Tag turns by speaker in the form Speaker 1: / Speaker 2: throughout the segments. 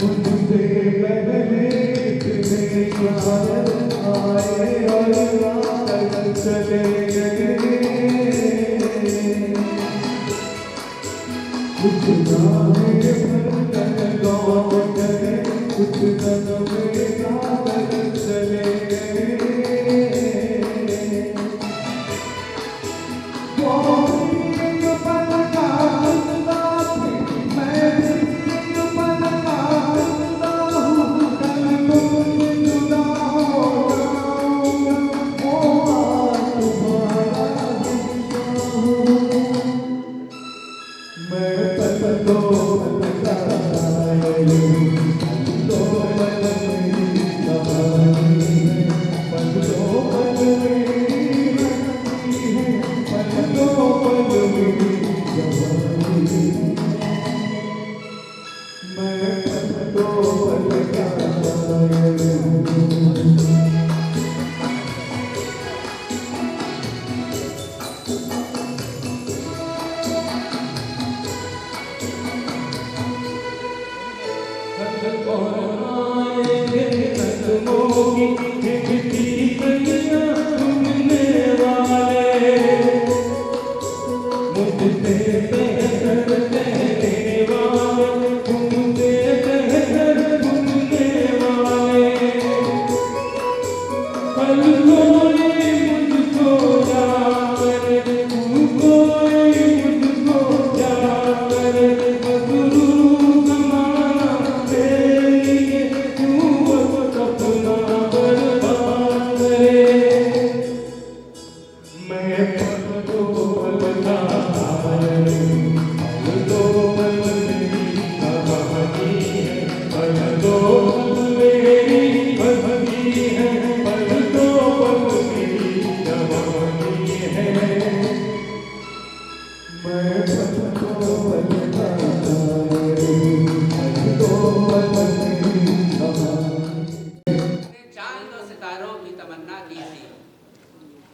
Speaker 1: मुझसे पहले इतने शायर आए और रात चले गए। कुछ गाने भर लौट गए, कुछ नगमे गाकर चले गए।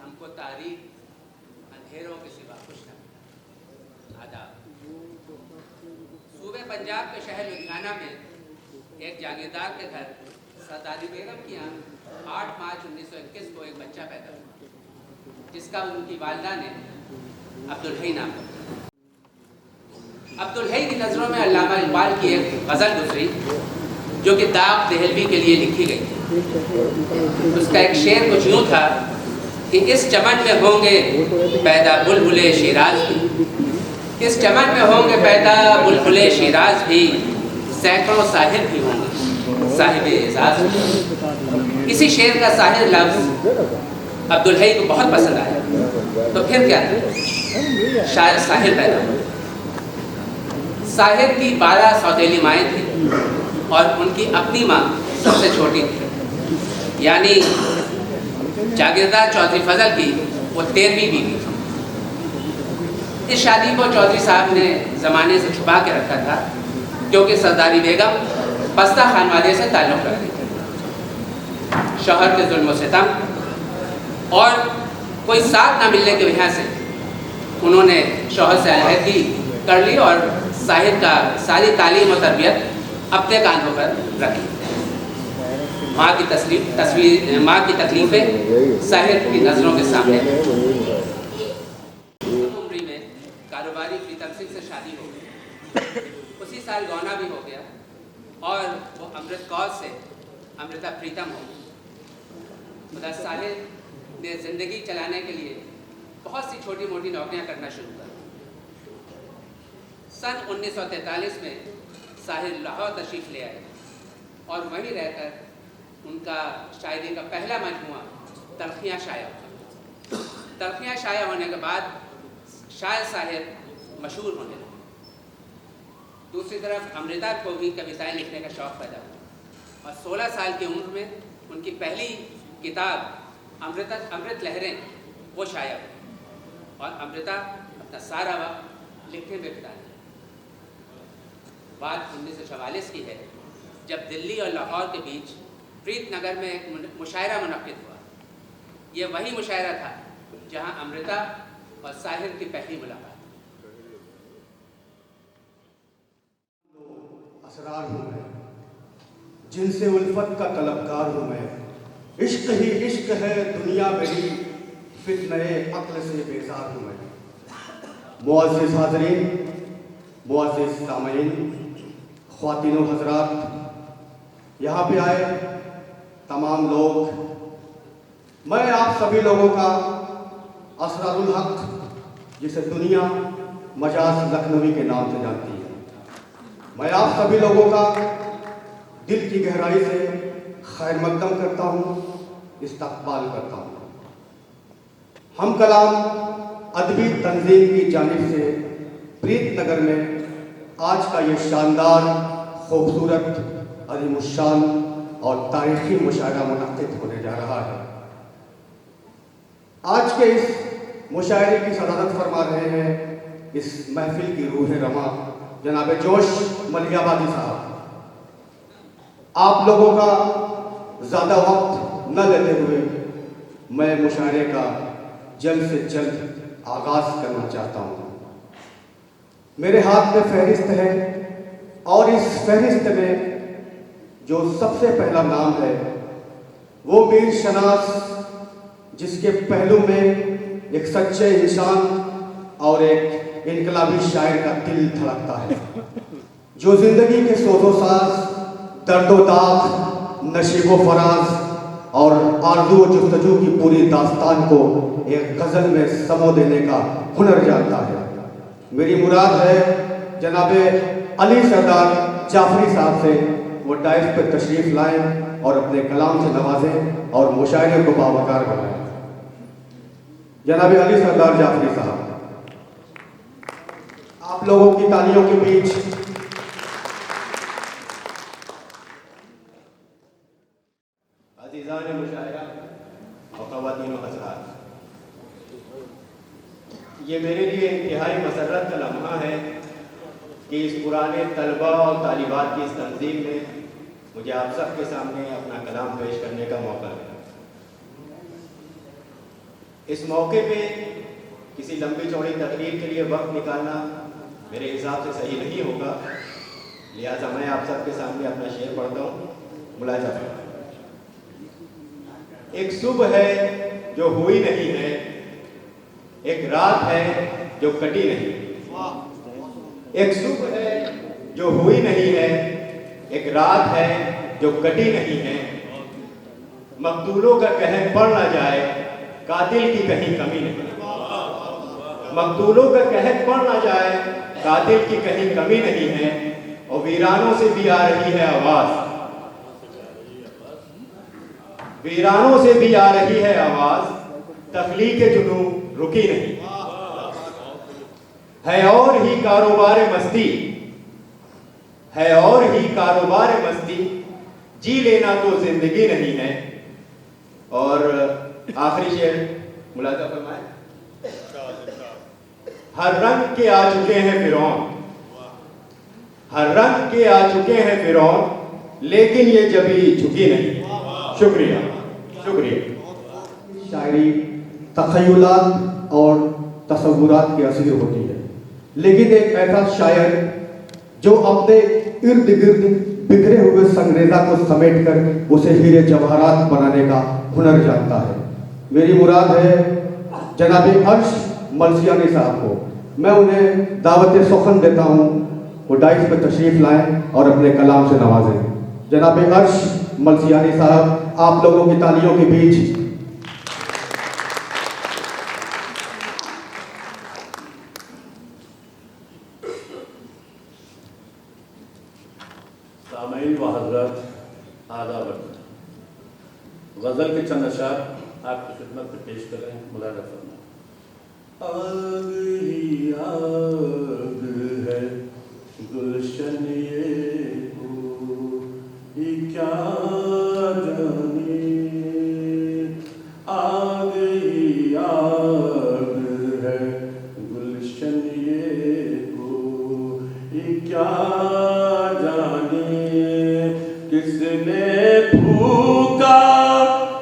Speaker 2: हमको तारीख अंधेरों के सिवा कुछ न। आदाब। सूबे पंजाब के शहर लुधियाना में एक जागीरदार के घर सरदारी बेगम के यहाँ 8 मार्च 1921 को एक बच्चा पैदा हुआ, जिसका उनकी वालिदा ने अब्दुल हई नाम रखा। अब्दुल हई की नज़रों में अल्लामा इकबाल की एक गज़ल गुजरी जो कि दाग देहलवी के लिए लिखी गई थी। उसका एक शेर कुछ यूँ था कि इस चमन में होंगे पैदा बुलबुले शिराज भी, इस चमन में होंगे पैदा बुलबुले शिराज भी, सैकड़ों साहिर भी होंगे साहिब एजाज भी। इसी शेर का साहिर लफ्ज़ अब्दुल हई को बहुत पसंद आया, तो फिर क्या शायर साहिर पैदा हुए। साहिर की 12 सौतेली माएँ थी और उनकी अपनी माँ सबसे छोटी थी, यानी जागीरदार चौधरी फजल की वो 13वीं बीवी थी। इस शादी को चौधरी साहब ने ज़माने से छुपा के रखा था, क्योंकि सरदारी बेगम पस्ता खानवादे से ताल्लुक़ रखती थी। शौहर के जुल्म सितम और कोई साथ न मिलने की वजह से उन्होंने शौहर से अलहदगी कर ली और साहिर का सारी तालीम और तरबियत अपने कांधों पर रखी। माँ की तकलीफें साहिर की नज़रों के सामने। उम्र में कारोबारी प्रीतम सिंह से शादी हो गई। उसी साल गौना भी हो गया और वो अमृत कौर से अमृता प्रीतम हो गई। खुदा साहिर ने ज़िंदगी चलाने के लिए बहुत सी छोटी मोटी नौकरियां करना शुरू कर। सन 1943 में साहिर लाहौर तशरीफ़ ले आए और वहीं रहकर उनका शायरी का पहला मजमुआ तलखियाँ शाया हुआ। तलखियाँ शाया होने के बाद शायर साहिर मशहूर होने लगे। दूसरी तरफ अमृता को भी कविताएं लिखने का शौक़ पैदा हुआ और 16 साल की उम्र में उनकी पहली किताब अमृत लहरें वो शाया हुई और अमृता अपना सारा वक्त लिखने में बिता दिया। बात 1944 की है, जब दिल्ली और लाहौर के बीच प्रीतनगर में एक मुशायरा मुनक़्क़िद हुआ। ये वही मुशायरा था जहां अमृता और साहिर की पहली मुलाकात।
Speaker 1: असरार हो गए
Speaker 3: जिनसे उल्फत का तलबगार हूँ मैं। इश्क ही इश्क है दुनिया मेरी, फितने अक्ल से बेजार हूँ मैं। मुअज़्ज़िज़ हाज़रीन, मुअज़्ज़िज़ सामईन, ख़वातीनो हज़रात, यहाँ पे आए तमाम लोग, मैं आप सभी लोगों का असरारुल हक़, जिसे दुनिया मजाज लखनवी के नाम से जानती है, मैं आप सभी लोगों का दिल की गहराई से खैर मक़दम करता हूँ, इस्तक़बाल करता हूँ। हम कलाम अदबी तंजीम की जानिब से प्रीत नगर में आज का ये शानदार, खूबसूरत, अज़ीमुश्शान और तारीख़ी मुशायरा मुनक़्क़िद होने जा रहा है। आज के इस मुशायरे की सदारत फरमा रहे हैं इस महफिल की रूह रमा जनाब जोश मलियाबादी साहब। आप लोगों का ज़्यादा वक्त न लेते हुए मैं मुशायरे का जल्द से जल्द आगाज़ करना चाहता हूँ। मेरे हाथ में फहरिस्त है और इस फहरिस्त में जो सबसे पहला नाम है वो मीर शनास, जिसके पहलू में एक सच्चे इंसान और एक इनकलाबी शायर का दिल धड़कता है, जो ज़िंदगी के सोज़ो साज, दर्दो दाग, नशीबो फराज और आरज़ू जुस्तजू की पूरी दास्तान को एक गज़ल में समो देने का हुनर जानता है। मेरी मुराद है जनाबे अली सरदार जाफरी साहब से वो डाइस पर तशरीफ़ लाएं और अपने कलाम से नवाजें और मुशायरे को बावकार बनाएं। जनाबे अली सरदार जाफरी साहब, आप लोगों की तालियों के बीच अज़ीज़ान मुशायरा और ख़वातीनो हज़रात, ये मेरे लिए इंतहाई मसर्रत का लम्हा है कि इस पुराने तलबा और तालिबात की इस तंजीम में मुझे आप सब के सामने अपना कलाम पेश करने का मौका मिला। इस मौके पे किसी लंबी चौड़ी तकरीर के लिए वक्त निकालना मेरे हिसाब से सही नहीं होगा, लिहाजा मैं आप सब के सामने अपना शेर पढ़ता हूँ, मुलाजा फरमाएं। एक सुबह है जो हुई नहीं है, एक रात है जो कटी नहीं। एक सुबह है जो हुई नहीं है, एक रात है जो कटी नहीं है। मकतूलों का कहर पड़ ना जाए, कातिल की कहीं कमी नहीं। मकतूलों का कहर पड़ ना जाए, कातिल की कहीं कमी नहीं है। और वीरानों से भी आ रही है आवाज, वीरानों से भी आ रही है आवाज, तख्लीक जुनू रुकी नहीं है। और ही कारोबार मस्ती है, और ही कारोबार मस्ती, जी लेना तो जिंदगी नहीं है। और आखिरी शेर मुलाजा फरमाए। हर रंग के आ चुके हैं फिरौन, हर रंग के आ चुके हैं फिरौन, लेकिन ये जबी झुकी नहीं। शुक्रिया, शुक्रिया। शायरी तख़य्युलात और तसव्वुरात की असीर होती है, लेकिन एक ऐसा शायर जो अपने इर्द गिर्द बिखरे हुए संगरेजा को समेट कर उसे हीरे जवाहरात बनाने का हुनर जानता है। मेरी मुराद है जनाबे अर्श मलसियानी साहब को। मैं उन्हें दावत सुखन देता हूँ, वो डाइस पर तशरीफ़ लाएं और अपने कलाम से नवाजें। जनाबे अर्श मलसियानी साहब, आप लोगों की तालियों के बीच
Speaker 4: सामईन व हज़रात, आदाब। गज़ल के चंद अशार आपकी खिदमत में पेश कर रहे हैं, मुलाजा फरमाएं। आग ही आग है गुलशन ये कोई क्या जाने, आग ही आग है गुलशन ये कोई क्या जाने, किसने फूका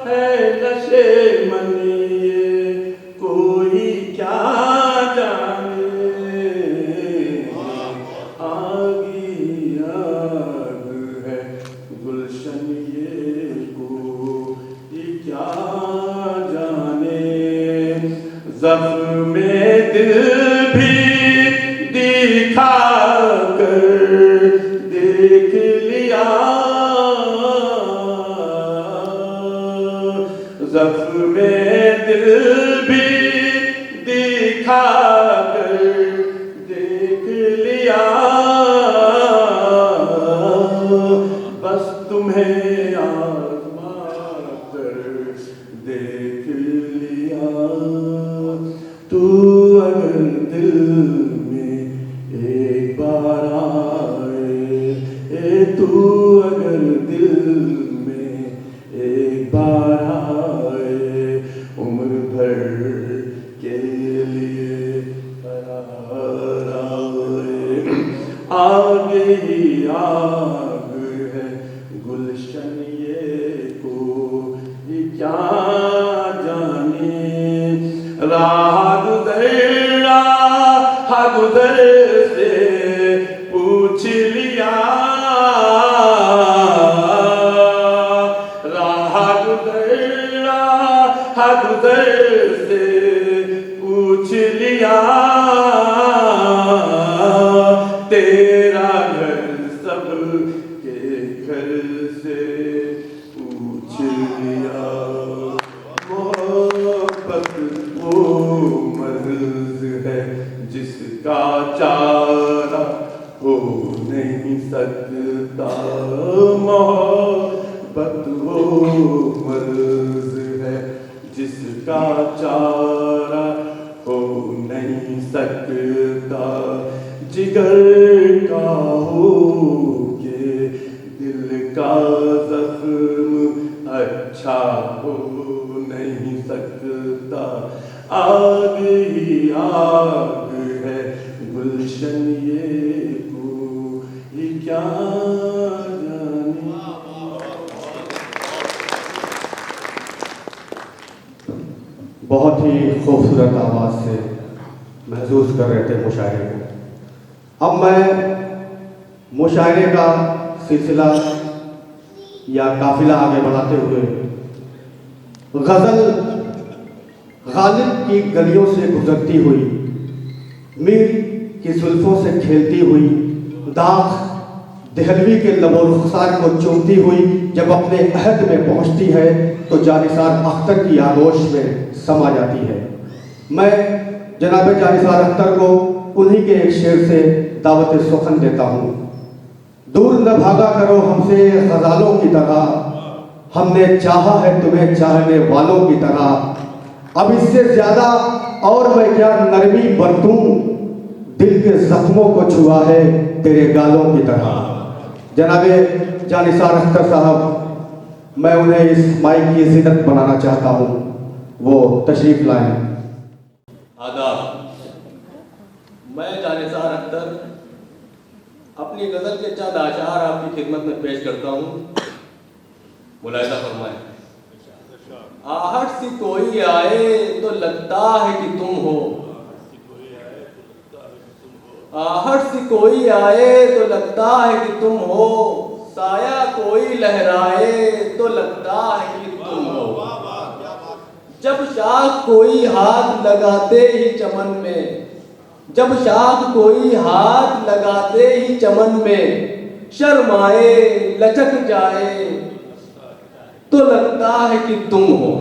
Speaker 4: है नशे मनिए कोई क्या जाने, आग ही आग है गुलशन ज़ख्म दिल भी दिखा कर देख लिया, ज़ख्म दिल भी दिखा कर देख लिया, बस तुम्हें आज़मा कर देख लिया। तू अगर दिल में एक बार आए, तू अगर दिल में एक बार आए, उम्र भर के लिए करार आए। आग ही आग है गुलशन ये को ये क्या जाने, राह गुज़र से पूछ लिया, राह गुज़र से पूछ लिया, तेरा घर सब के घर से पूछ लिया। मोहब्बत वो मर्ज़ है जिसका चारा हो नहीं सकता, मोहब्बत वो मर्ज़ है जिसका चारा हो नहीं सकता, जिगर का हो के दिल का ज़ख्म अच्छा हो नहीं सकता, आग ही आग है गुलशन ये को ये क्या जाने।
Speaker 3: बहुत ही खूबसूरत आवाज़ से महसूस कर रहे थे मुशायरे को। अब मैं मुशायरे का सिलसिला या काफिला आगे बढ़ाते हुए गज़ल गालिब की गलियों से गुजरती हुई, मीर की जुल्फों से खेलती हुई, दाग देहलवी के लबो रुखसार को चूमती हुई जब अपने अहद में पहुंचती है तो जानिसार अख्तर की आगोश में समा जाती है। मैं जनाब जानिसार अख्तर को उन्हीं के एक शेर से दावत सुखन देता हूँ। दूर न भागा करो हमसे गज़ालों की तरह, हमने चाहा है तुम्हें चाहने वालों की तरह, अब इससे ज्यादा और मैं क्या नरमी बरतूं, दिल के जख्मों को छुआ है तेरे गालों की तरह। जनाबे जानिसार अख्तर साहब, मैं उन्हें इस माइक की जिन्नत बनाना चाहता हूँ, वो तशरीफ लाएं।
Speaker 5: आदाब। मैं जानिसार अख्तर अपनी गज़ल के चंद आशार आपकी खिदमत में पेश करता हूँ, मुलाहिज़ा फरमाएं। आहट सी कोई आए तो लगता है कि तुम हो, आहट सी कोई आए तो लगता है कि तुम हो, साया कोई लहराए तो लगता है कि तुम हो, जब शाख कोई हाथ लगाते ही चमन में, जब शाख कोई हाथ लगाते ही चमन में, शर्माए लचक जाए तो लगता है कि तुम हो,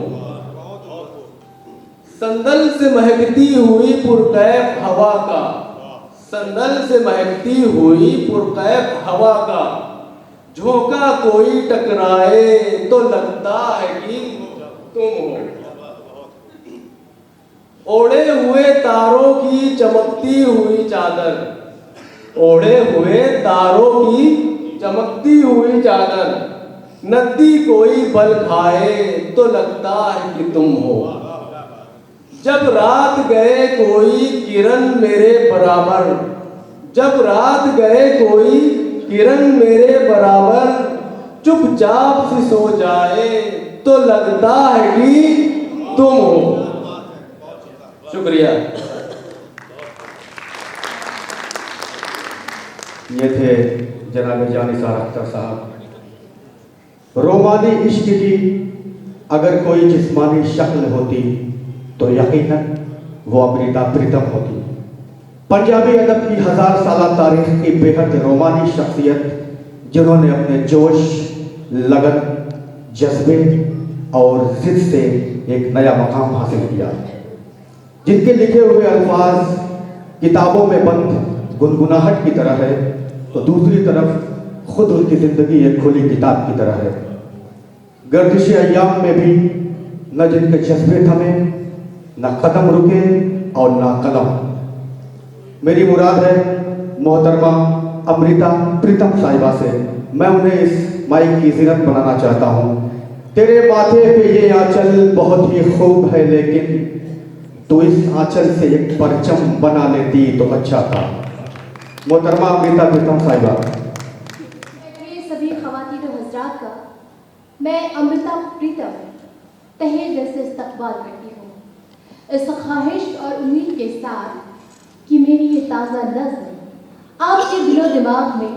Speaker 5: संदल से महकती हुई पुरकैफ हवा का, संदल से महकती हुई पुरकैफ हवा का, झोंका कोई टकराए तो लगता है कि तुम हो, ओढ़े हुए तारों की चमकती हुई चादर, ओढ़े हुए तारों की चमकती हुई चादर, नदी कोई बल खाए तो लगता है कि तुम हो, जब रात गए कोई किरण मेरे बराबर, जब रात गए कोई किरण मेरे बराबर, चुपचाप सी सो जाए तो लगता है कि तुम हो। शुक्रिया।
Speaker 3: ये थे जनाब जानिसार अख्तर साहब। रोमानी इश्क की अगर कोई जिस्मानी शक्ल होती तो यकीनन वो अमृता प्रीतम होगी। पंजाबी अदब की 1000 साल तारीख की बेहद रोमानी शख्सियत, जिन्होंने अपने जोश, लगन, जज्बे और जिद से एक नया मकाम हासिल किया, जिनके लिखे हुए अल्फाज किताबों में बंद गुनगुनाहट की तरह है, तो दूसरी तरफ खुद उनकी जिंदगी एक खुली किताब की तरह है। गर्दिश अय्याम में भी न जिनके जज्बे थमे, न कदम रुके और न कलम। मेरी मुराद है मोहतरमा अमृता प्रीतम साहिबा से। मैं उन्हें इस माइक की ज़ीनत बनाना चाहता हूँ। तेरे माथे पे ये आंचल बहुत ही खूब है, लेकिन तो इस आंचल से एक परचम बना लेती तो अच्छा था। मोहतरमा अमृता प्रीतम साहिबा।
Speaker 6: ये सभी ख़वातीन और हज़रात का मैं अमृता प्रीतम तहे दिल से इस्तकबाल करती हूँ, इस ख्वाहिश और उम्मीद के साथ कि मेरी ये ताज़ा नज़्म आपके दिलो दिमाग में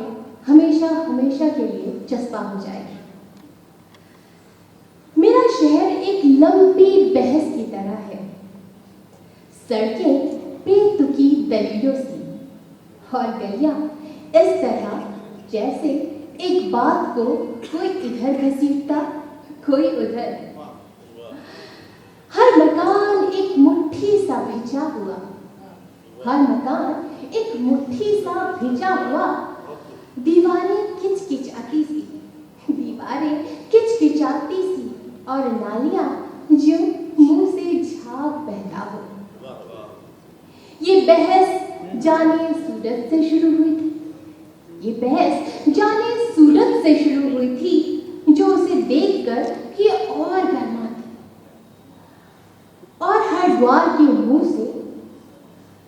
Speaker 6: हमेशा हमेशा के लिए चस्पा हो जाएगी। मेरा शहर एक लंबी बहस की तरह है, सड़कें बेतुकी दलीलों सी और गलियां इस तरह जैसे एक बात को कोई इधर घसीटता कोई उधर। हर मकान एक मुट्ठी सा भिजा हुआ, हर मकान एक मुट्ठी सा भिजा हुआ। दीवारें किचकिचाती सी, दीवारें किचकिचाती सी, और नालियां जो मुंह से झाग बहता हो। ये बहस जाने सूरत से शुरू हुई थी, ये बहस जाने सूरत से शुरू हुई थी, जो उसे देखकर ये और गर्मा थी। और हरिद्वार के मुंह से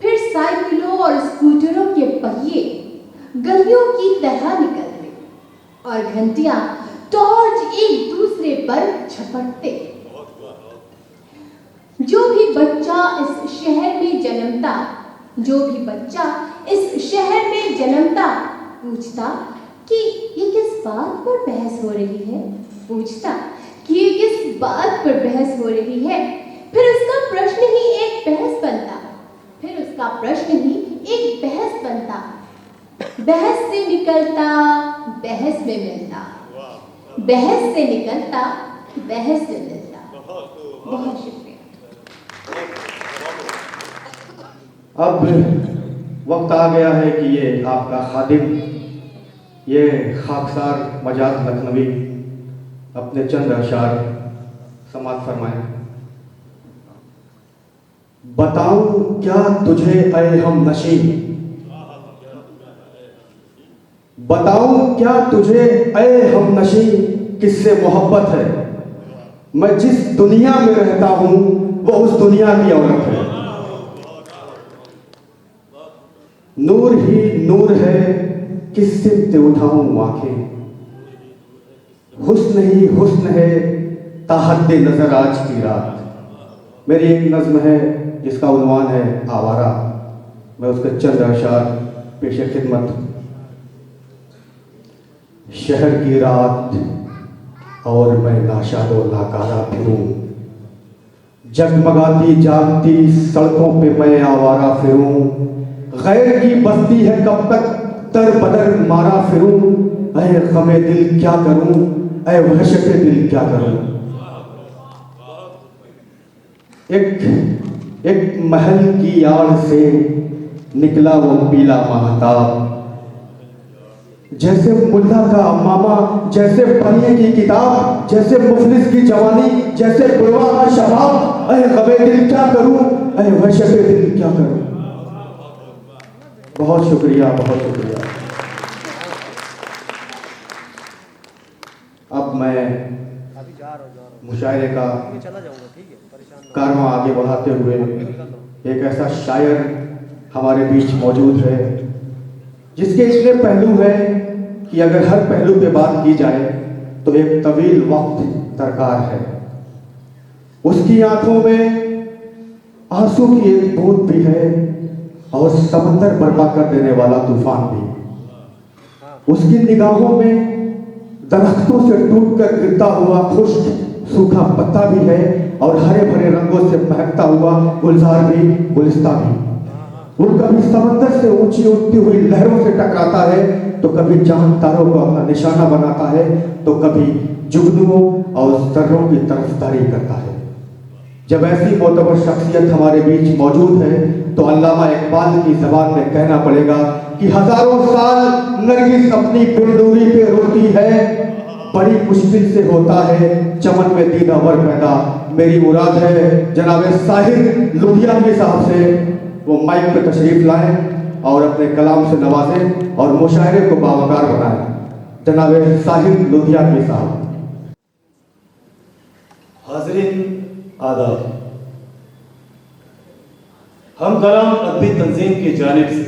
Speaker 6: फिर साइकिलों और स्कूटरों के पहिए गलियों की तरह निकलते और घंटियां टॉर्च एक दूसरे पर झपटते। जो भी बच्चा इस शहर में जन्मता, जो भी बच्चा इस शहर में जन्मता, पूछता कि ये किस बात पर बहस हो रही है, पूछता कि ये किस बात पर बहस हो रही है। फिर उसका प्रश्न ही एक बहस बनता, फिर उसका प्रश्न ही एक बहस बनता। बहस से निकलता बहस में मिलता, बहस से निकलता बहस में मिलता। बहुत शुक्रिया।
Speaker 3: अब वक्त आ गया है कि ये आपका खादिम, ये खाकसार मजाज लखनवी अपने चंद अशार समात फरमाएं। बताऊं क्या तुझे ऐ हम नशी, बताऊं क्या तुझे ऐ हम नशी, किससे मोहब्बत है। मैं जिस दुनिया में रहता हूं वो उस दुनिया की औरत है। नूर ही नूर है, किस सिमत उठाऊं आंखें, हुस्न ही हुस्न है, ताहद्दे नजर आज की रात। मेरी एक नज्म है जिसका उन्वान है आवारा। मैं उसके चंद अशार पेशे खिदमत। शहर की रात और मैं नाशादो नाकारा फिरूं, जगमगाती जागती सड़कों पे मैं आवारा फिरूं। गैर की बस्ती है कब तक तर बदर मारा फिरूं, ऐ गमे दिल क्या करूं, ऐ वहशत दिल क्या करूं। एक महल की आड़ से निकला वो पीला महताब, जैसे मुल्ला का अम्मामा, जैसे पढ़ने की किताब, जैसे मुफलिस की जवानी, जैसे बुढ़वा का शबाब। ऐ गमे दिल क्या करूं, ऐ वहशत दिल क्या करूं। बहुत शुक्रिया, बहुत शुक्रिया। अब मैं मुशायरे का कारवां आगे बढ़ाते हुए एक ऐसा शायर हमारे बीच मौजूद है जिसके इतने पहलू हैं कि अगर हर पहलू पे बात की जाए तो एक तवील वक्त दरकार है। उसकी आंखों में आंसू की एक बूंद भी है और समंदर बर्बाद कर देने वाला तूफान भी। उसकी निगाहों में दरख्तों से टूटकर गिरता हुआ खुश्क सूखा पत्ता भी है और हरे भरे रंगों से महकता हुआ गुलजार भी, गुलिस्ता भी। वो कभी समंदर से ऊंची उठती हुई लहरों से टकराता है, तो कभी चांद तारों को अपना निशाना बनाता है, तो कभी जुगनुओं और ज़र्रों की तरफदारी करता है। जब ऐसी मोतबर शख्सियत हमारे बीच मौजूद है, तो अल्लामा इकबाल की ज़बान में कहना पड़ेगा कि हजारों साल नरगिस अपनी बिंदूरी पे रोती है, बड़ी मुश्किल से होता है चमन में दीदावर पैदा। मेरी मुराद है जनाब साहिर लुधियानवी साहब से वो माइक पे तशरीफ लाएं और अपने कलाम से नवाजें और मुशायरे को बावकार बनाएं। जनाब साहिर लुधियानवी साहब।
Speaker 7: हाज़रीन आदाब, हम कलाम अदबी तंजीम की जानिब से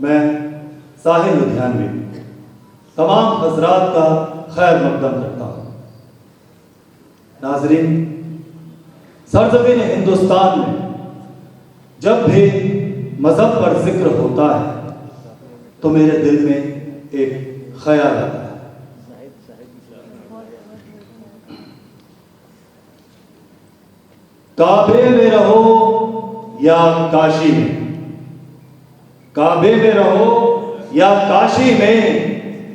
Speaker 7: मैं साहिर लुधियानवी तमाम हजरात का खैर मकदम करता हूँ। नाजरीन, सरज़मीन हिंदुस्तान में जब भी मज़हब पर जिक्र होता है तो मेरे दिल में एक ख्याल आता है। काबे में रहो या काशी में, काबे में रहो या काशी में,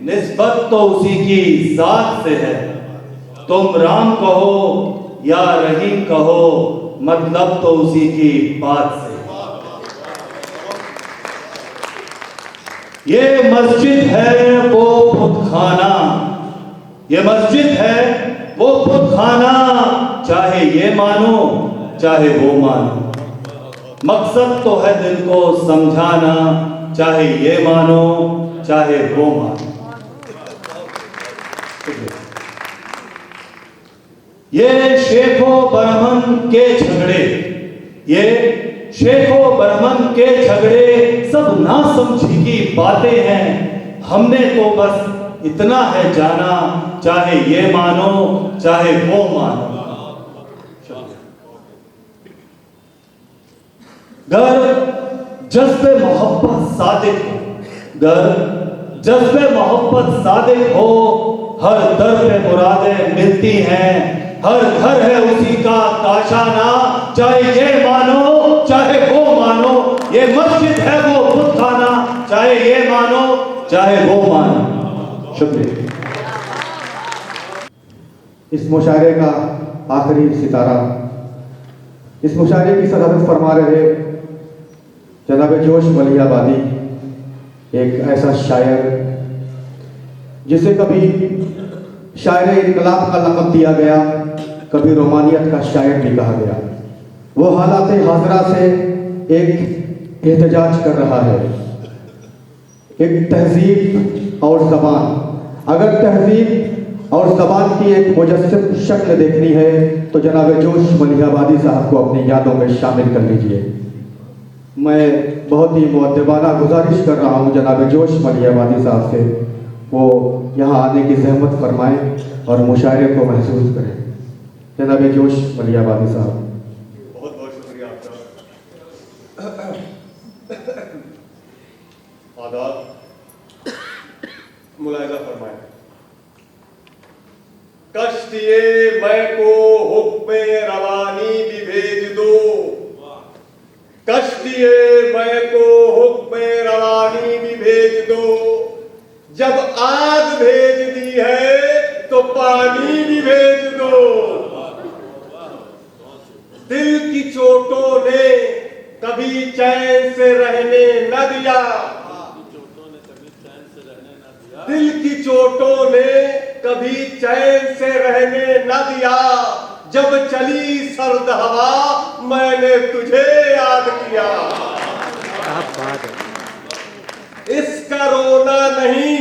Speaker 7: निस्बत तो उसी की जात से है। तुम राम कहो या रहीम कहो, मतलब तो उसी की बात से। ये मस्जिद है वो बुतखाना, ये मस्जिद है वो बुतखाना, चाहे ये मानो चाहे वो मानो। मकसद तो है दिल को समझाना, चाहे ये मानो चाहे वो मानो। ये शेखो ब्राह्मण के झगड़े, ये शेखो ब्राह्मण के झगड़े सब नासमझी की बातें हैं। हमने तो बस इतना है जाना, चाहे ये मानो चाहे वो मानो। गर जज्बे मोहब्बत सादिक हो, गर जज्बे मोहब्बत सादिक हो, हर दर पे मुरादें मिलती हैं। हर घर है उसी का काशाना, चाहे ये मानो चाहे वो मानो। ये मस्जिद है वो बुतखाना, चाहे ये मानो चाहे वो मानो। शुक्रिया।
Speaker 3: इस मुशायरे का आखिरी सितारा, इस मुशायरे की सदारत फरमा रहे जनाब जोश मलियाबादी, एक ऐसा शायर जिसे कभी शायर इनकलाब का लक़ब दिया गया, कभी रोमानियत का शायर भी कहा गया। वो हालात हाजरा से एक एहतजाज कर रहा है, एक तहजीब और ज़बान। अगर तहजीब और ज़बान की एक मुजस्सम शक्ल देखनी है तो जनाब जोश मलियाबादी साहब को अपनी यादों में शामिल कर लीजिए। मैं बहुत ही मुअद्दबाना गुजारिश कर रहा हूँ जनाब जोश मलियाबादी साहब से, वो यहाँ आने की जहमत फरमाएं और मुशायरे को महसूस करें। जनाब जोश मलियाबादी साहब।
Speaker 7: बहुत बहुत शुक्रिया आपका। आदाब, मुलाहिजा फरमाएं। कश्तिए मैं को हुक्मे रवानी भी भेज दो, कश्तिए मैं को हुक्मे रवानी भी भेज दो। जब आग भेज दी है तो पानी भी भेज दो। दिल की चोटों ने कभी चैन से रहने न दिया, दिल की चोटों ने कभी चैन से रहने न दिया। जब चली सर्द हवा मैंने तुझे याद किया। इसका रोना नहीं,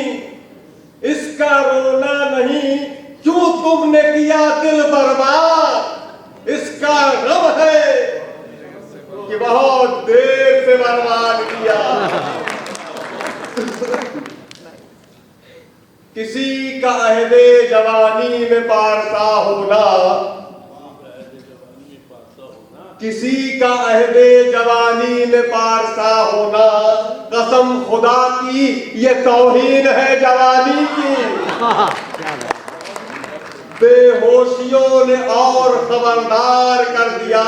Speaker 7: इसका रोना नहीं, क्यों तुमने किया दिल बर्बाद। इसका गम है कि बहुत देर से बर्बाद किया। किसी का अहदे जवानी में पारसा होना, किसी का अहदे जवानी में पारसा होना, कसम खुदा की ये तौहीन है जवानी की।
Speaker 3: बेहोशियों ने और खबरदार कर दिया,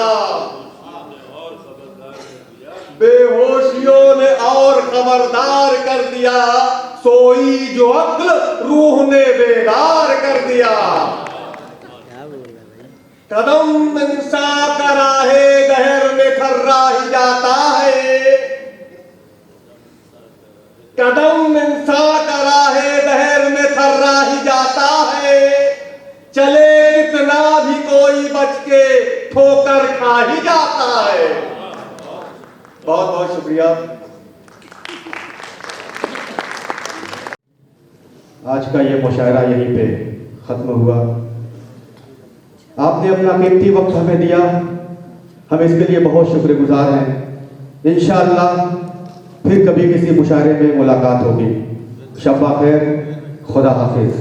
Speaker 3: बेहोशियों ने और खबरदार कर दिया, सोई जो अक्ल रूह ने बेदार कर दिया। कदम इंसान का राहे गहर में थर्रा ही जाता है, कदम इंसान का राहे गहर में थर्रा ही जाता है, चले कितना भी कोई बच के ठोकर खा ही जाता है। बहुत बहुत शुक्रिया। आज का ये मुशायरा यहीं पे खत्म हुआ। आपने अपना कीमती वक्त हमें दिया, हम इसके लिए बहुत शुक्रगुजार हैं। इंशाअल्लाह फिर कभी किसी मुशायरे में मुलाकात होगी। शब्बा खैर, खुदा हाफिज।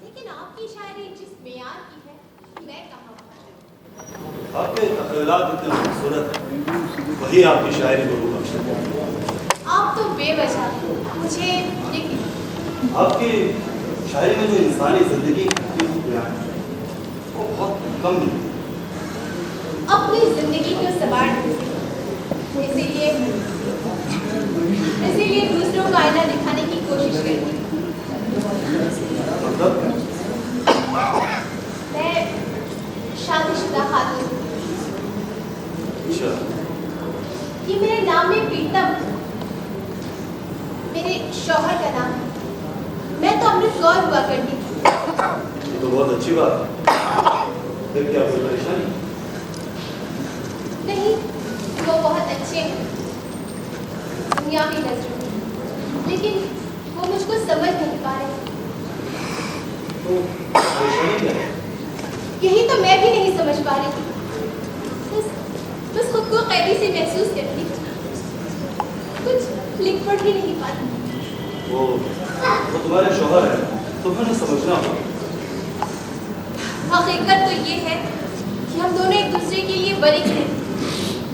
Speaker 6: लेकिन आपकी शायरी जिस मेयार की है, मैं कहाँ बताऊं?
Speaker 7: आपके अखलाक इतने खूबसूरत हैं, वही आपकी शायरी को रूह बख्शते हैं।
Speaker 6: आप तो बेवजह मुझे
Speaker 7: आपकी शायरी में जो इंसानी जिंदगी की बयान है वो बहुत कम है।
Speaker 6: अपनी जिंदगी को संवार इसीलिए दूसरों को आईना दिखाने की कोशिश करती।
Speaker 7: मतलब
Speaker 6: मैं शादीशुदा खातून,
Speaker 7: अच्छा,
Speaker 6: ये मेरे नाम में प्रीतम मेरे शौहर का नाम है। मैं तो अमृत कौर हुआ करती थी।
Speaker 7: ये तो बहुत अच्छी बात है। फिर क्या कोई परेशानी?
Speaker 6: नहीं, वो बहुत अच्छे हैं दुनियावी नजरों में, लेकिन वो मुझको समझ नहीं पा रहे।
Speaker 7: तो परेशानी क्या है?
Speaker 6: यही तो मैं भी नहीं समझ पा रही थी। बस खुद को कैदी से महसूस करती, कुछ लिख पढ़ ही नहीं पाती।
Speaker 7: वो तुम्हारे शौहर है, तुम्हें समझना होगा।
Speaker 6: हकीकत तो ये है कि हम दोनों एक दूसरे के लिए वरीक हैं।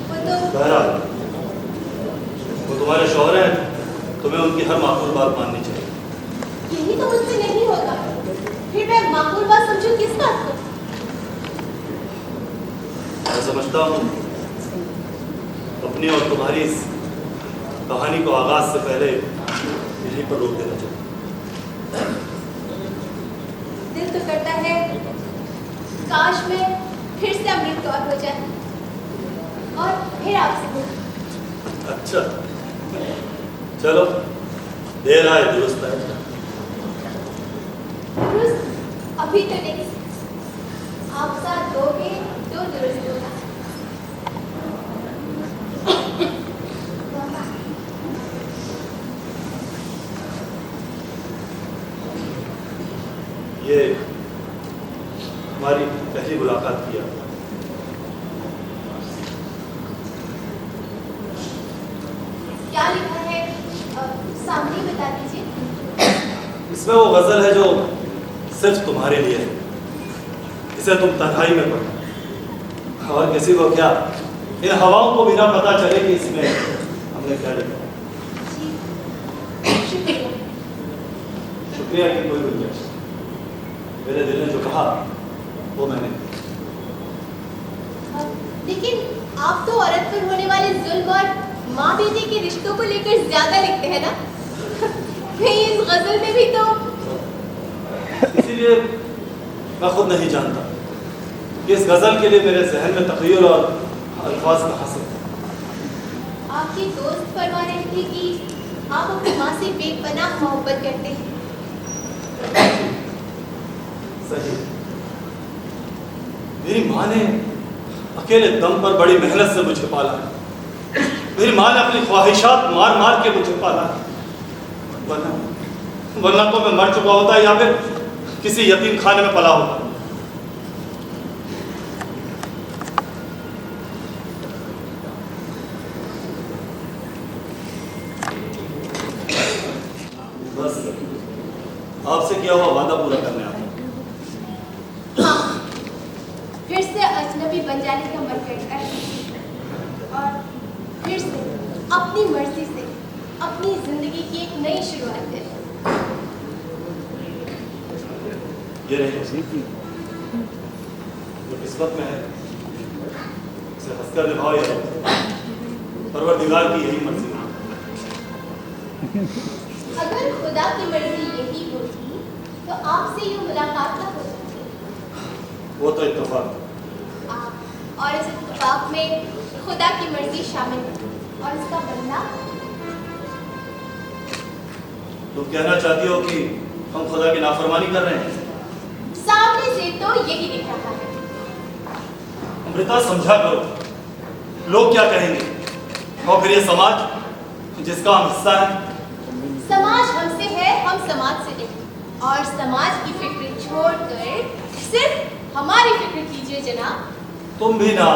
Speaker 6: वो तो
Speaker 7: बहरहाल वो तुम्हारे शौहर हैं, तुम्हें उनकी हर माकूल बात माननी चाहिए।
Speaker 6: यही तो मुझसे नहीं होता, फिर मैं माकूल बात समझूं किस बात को?
Speaker 7: मैं समझता हूँ अपनी और तुम्हारी इस कहानी को आगाज से पहले यहीं पर रोक देना चाहिए।
Speaker 6: दिल तो करता है काश मैं फिर से अमृत कौर हो जाए और फिर आपसे मिलूं।
Speaker 7: अच्छा, चलो, देर आए दुरुस्त आए।
Speaker 6: दुरुस्त अभी तो नहीं, आप साथ दोगे तो दुरुस्त होगा।
Speaker 7: ये हमारी पहली मुलाकात किया।
Speaker 6: क्या लिखा है सामने बता दीजिए।
Speaker 7: इसमें वो गजल है जो सिर्फ तुम्हारे लिए है। इसे तुम तन्हाई में पढ़ो और किसी को क्या, इन हवाओं को भी ना पता चले कि इसमें हमने क्या लिखा।
Speaker 6: शुक्रिया।
Speaker 7: शुक्रिया की कोई गुंजाइश, मेरे दिल ने जो कहा वो मैंने।
Speaker 6: लेकिन आप तो औरत पर होने वाले जुल्म और माँ बेटे के रिश्तों को लेकर ज्यादा लिखते हैं ना? कहीं इस गजल में भी तो।
Speaker 7: इसीलिए मैं खुद नहीं जानता कि इस गजल के लिए मेरे जहन में तखय्युल और अल्फाज कहाँ से।
Speaker 6: आपके दोस्त फरमा रहे थे कि आप अपनी माँ से बेपनाह मोहब्बत करते हैं।
Speaker 7: सही, मेरी माँ ने अकेले दम पर बड़ी मेहनत से मुझे पाला है। मेरी माँ ने अपनी ख्वाहिशात मार मार के मुझे पाला है, वरना तो मैं मर चुका होता या फिर किसी यतीम खाने में पला होता। बस आपसे किया हुआ वादा पूरा करने आता हूं।
Speaker 6: हाँ, फिर से अजनबी बन जाने का मन करता है और फिर से अपनी मर्जी से अपनी जिंदगी की एक नई शुरुआत करें।
Speaker 7: ये नहीं जो किस्मत में है उसे हंसकर निभाओ या परवरदिगार की यही मर्जी।
Speaker 6: अगर खुदा की मर्जी यही होती तो आपसे यूं मुलाकात ना हो सकती।
Speaker 7: वो तो इत्तेफाक
Speaker 6: और इस इत्तेफाक में खुदा की मर्जी शामिल है और इसका बदला।
Speaker 7: तुम कहना चाहती हो कि हम खुदा की नाफरमानी कर रहे हैं?
Speaker 6: सामने से तो यही दिख रहा है।
Speaker 7: अमृता समझा करो, लोग क्या कहेंगे? और फिर ये समाज जिसका हम हिस्सा है।
Speaker 6: समाज हमसे है, हम समाज से नहीं। और समाज की फिक्र छोड़कर सिर्फ हमारी फिक्र कीजिए जनाब।
Speaker 7: तुम भी ना।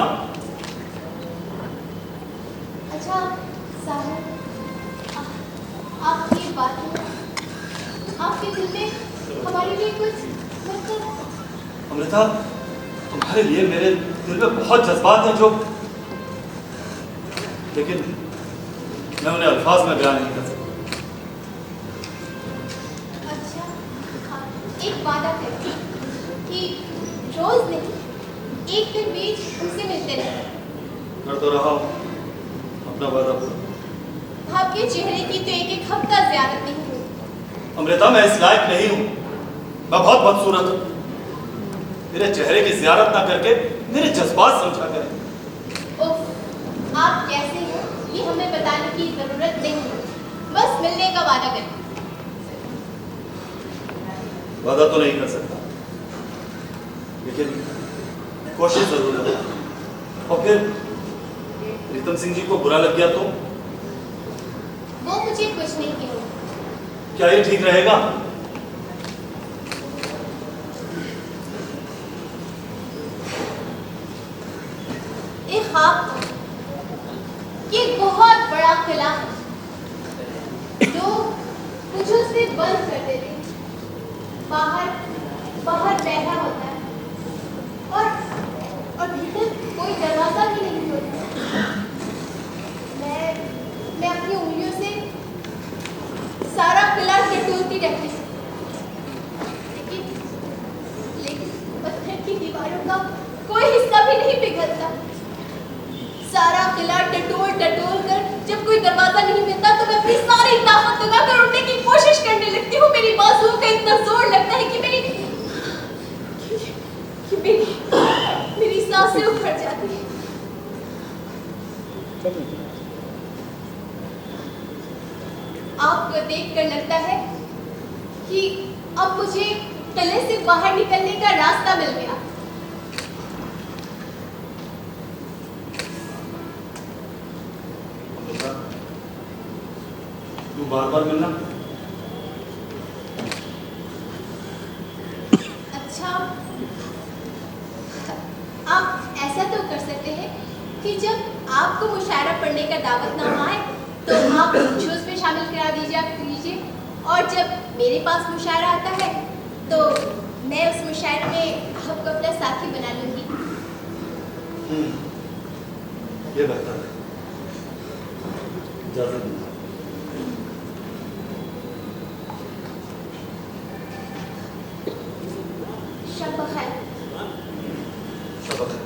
Speaker 6: अच्छा साहब, आपकी बातें आपके दिल में हमारे लिए कुछ मतलब।
Speaker 7: अमृता, तुम्हारे लिए मेरे दिल में बहुत जज्बात हैं जो, लेकिन मैं उन्हें अल्फाज में बयान नहीं कर सकता।
Speaker 6: अच्छा, एक वादा करती कि रोज नहीं एक दिन बीच उनसे मिलते रहे।
Speaker 7: कर तो रहा हूं अपना वादा पूरा।
Speaker 6: आपके चेहरे की तो एक एक हफ्ता ज़ियारत नहीं हुई।
Speaker 7: अमृता, मैं इस लायक नहीं हूं। मैं बहुत बदसूरत हूं। मेरे चेहरे की ज़ियारत ना करके मेरे जज्बात समझा करें।
Speaker 6: उफ, आप कैसे हैं ये हमें बताने की जरूरत नहीं है। बस मिलने का वादा करें।
Speaker 7: वादा तो नहीं कर सकता, लेकिन कोशिश जरूर करूंगा। और फिर प्रीतम सिंह जी को बुरा लग गया तो?
Speaker 6: वो मुझे कुछ नहीं कहेंगे।
Speaker 7: क्या ये ठीक रहेगा?
Speaker 6: एक ख्वाब था कि एक बहुत बड़ा किला है जो मुझे उसे बंद कर देते हैं। बाहर बैठा होता है और भीतर कोई दरवाजा भी नहीं होता। मैं अपनी उंगलियों से सारा किला टटोलती रहती हूँ, लेकिन पत्थर की दीवारों का कोई हिस्सा भी नहीं पिघलता। सारा किला टटोल कर जब कोई दरवाजा नहीं मिलता तो मैं अपनी सारी ताकत लगाकर उठने की कोशिश करने लगती हूँ। मेरी बाजुओं का इतना जोर लगता है कि मेरी सांसें उखड़ जाती हैं। आपको देखकर लगता है कि अब मुझे किले से बाहर निकलने का रास्ता मिल गया।
Speaker 7: तू बार-बार मिलना।
Speaker 6: अच्छा, आप ऐसा तो कर सकते हैं कि जब आपको मुशायरा पढ़ने का दावतनामा आए तो आप मुझे उसमें शामिल करा दीजिए और जब मेरे पास मुशायरा आता है तो मैं उस मुशायरे में आपको अपना साथी बना लूंगी।
Speaker 7: ये बेहतर है। इजाजत दीजिए।
Speaker 6: शब खैर।
Speaker 7: शब खैर।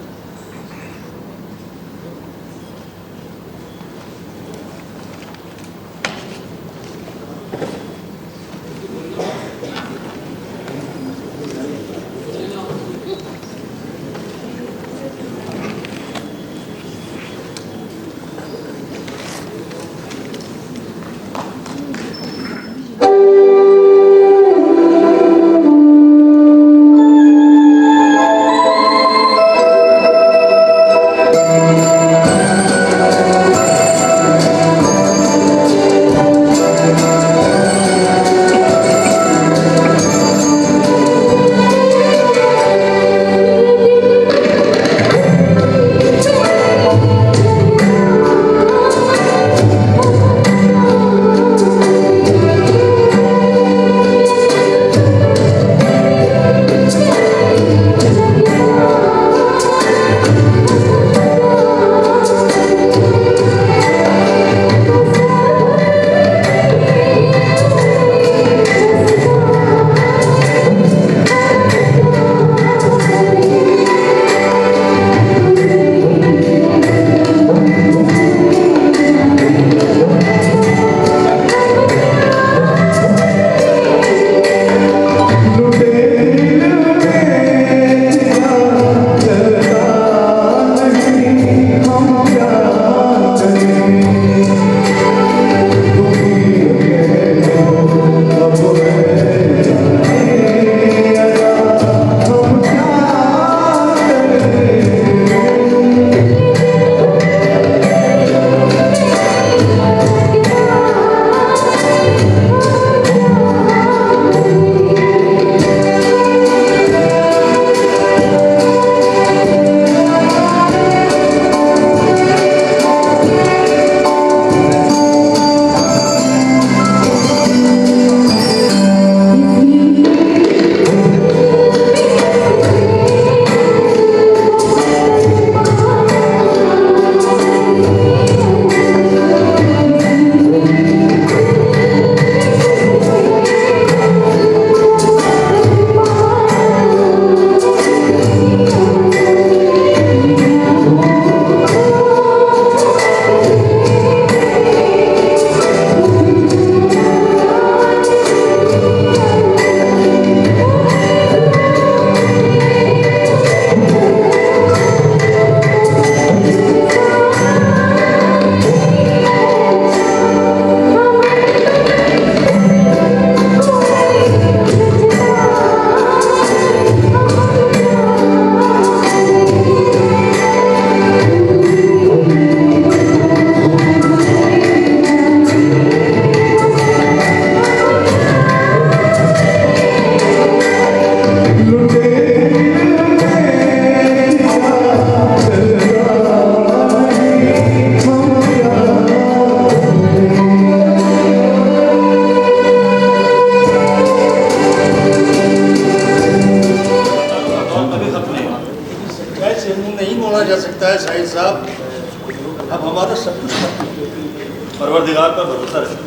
Speaker 8: साहब, अब हमारा सब कुछ खत्म हो गया।
Speaker 7: परवरदिगार पर भरोसा रखें।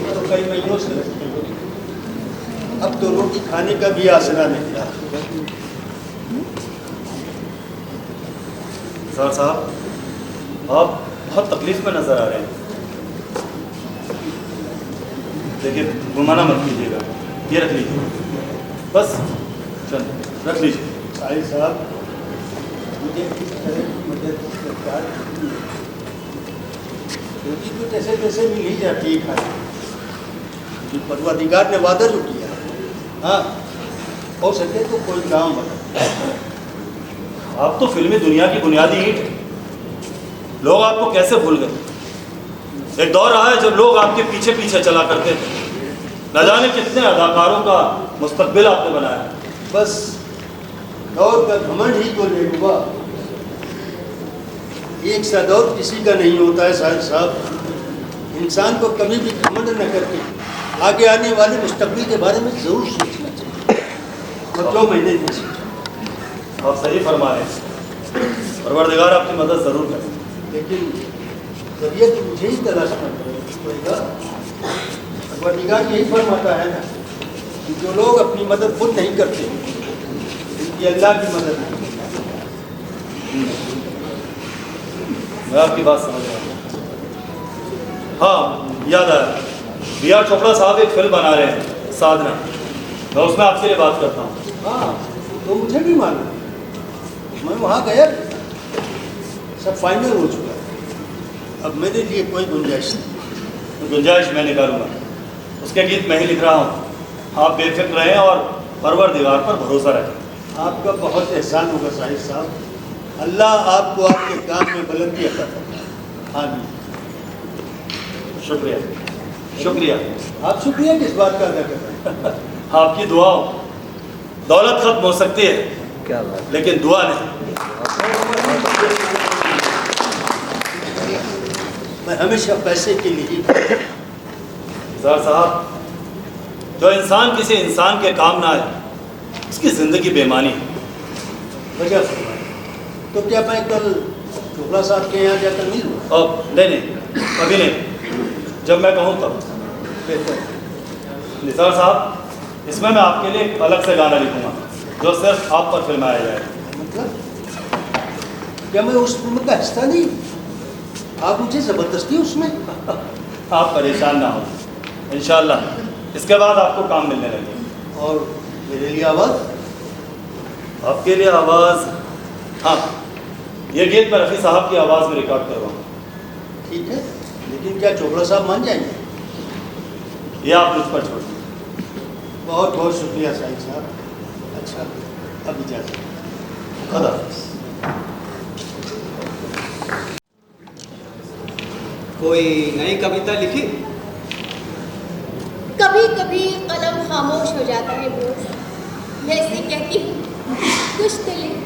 Speaker 8: तो कई महीनों से लगते हैं। अब तो रोटी खाने का भी आसरा नहीं रहा।
Speaker 7: सर साहब, आप बहुत तकलीफ में नजर आ रहे हैं। देखिए, घुमाना मत कीजिएगा, ये रख लीजिए, बस चल रख लीजिए।
Speaker 8: साहिब साहब, मुझे किस तरह की मदद की सरकार की है? रोटी तो जैसे तैसे मिल ही जाती है खाने, जो परवरदिगार ने वादा जो किया, हाँ, हो सके तो कोई काम बना।
Speaker 7: आप तो फिल्मी दुनिया की बुनियादी ईंट हैं। लोग आपको कैसे भूल गए? एक दौर रहा है जब लोग आपके पीछे पीछे चला करते थे। न जाने कितने अदाकारों का मुस्तकबिल आपने बनाया।
Speaker 8: बस दौर का घमंड ही तो ले हुआ। एक सा दौर किसी का नहीं होता है साहिब साहब। इंसान को कभी भी घमंड न करके आगे आने वाले मुस्तकबिल के बारे में जरूर सोचना चाहिए। और जो मैंने नहीं सोचा,
Speaker 7: आप सही फरमा रहे हैं। परवरदिगार आपकी मदद जरूर करें।
Speaker 8: लेकिन जरिए तो मुझे ही तलाशना पड़ेगा। परवरदिगार यही फरमाता है ना कि जो लोग अपनी मदद खुद नहीं करते, उनकी अल्लाह की मदद नहीं।
Speaker 7: मैं आपकी बात समझ रहा हूँ। हाँ, याद आया, B.R. चोपड़ा साहब एक फिल्म बना रहे हैं, साधना। मैं उसमें आपके लिए बात करता हूँ।
Speaker 8: हाँ, तो मुझे भी मालूम। मैं वहाँ गया, सब फाइनल हो चुका है। अब मेरे लिए कोई गुंजाइश नहीं।
Speaker 7: तो गुंजाइश मैं निकालूंगा, उसके गीत मैं ही लिख रहा हूँ। आप बेफिक्र रहें और परवरदिगार पर भरोसा रखें।
Speaker 8: आपका बहुत एहसान होगा साहिब साहब। अल्लाह आपको आपके काम में बुलंदी अता फरमाए। आमीन।
Speaker 7: शुक्रिया, शुक्रिया।
Speaker 8: आप शुक्रिया किस बात का अदा कर रहे हैं?
Speaker 7: आपकी दुआओं, दौलत खत्म हो सकती है लेकिन दुआ नहीं।
Speaker 8: मैं हमेशा पैसे के लिए
Speaker 7: सर साहब, जो इंसान किसी इंसान के काम ना आए, उसकी जिंदगी बेमानी है।
Speaker 8: वजह फरमाए। तो क्या मैं कल चोपड़ा साहब के यहाँ जाकर मिलूँ?
Speaker 7: अब नहीं, अभी नहीं, जब मैं कहूँ तब।
Speaker 8: बेहतर।
Speaker 7: निसार साहब, इसमें मैं आपके लिए एक अलग से गाना लिखूंगा जो सिर्फ आप पर फिल्माया जाएगा।
Speaker 8: मतलब क्या मैं उस फिल्म का हिस्सा नहीं? आप मुझे जबरदस्ती उसमें?
Speaker 7: आप परेशान ना हो, इंशाल्लाह इसके बाद आपको काम मिलने लगेगा।
Speaker 8: और मेरे लिए आवाज़?
Speaker 7: आपके लिए आवाज़, हाँ, ये गीत मैं रफ़ी साहब की आवाज़ में रिकॉर्ड करवाऊँ।
Speaker 8: ठीक है, लेकिन क्या चोपड़ा साहब मान जाएंगे?
Speaker 7: ये आप मुझ पर छोड़ दीजिए।
Speaker 8: बहुत बहुत शुक्रिया साहिब साहब। अच्छा, अब इजाज़त।
Speaker 7: खुदा।
Speaker 9: कोई नई कविता लिखी?
Speaker 6: कभी कभी कलम खामोश हो जाता है बोस। मैं इसे कहती हूँ कुछ तो लिख,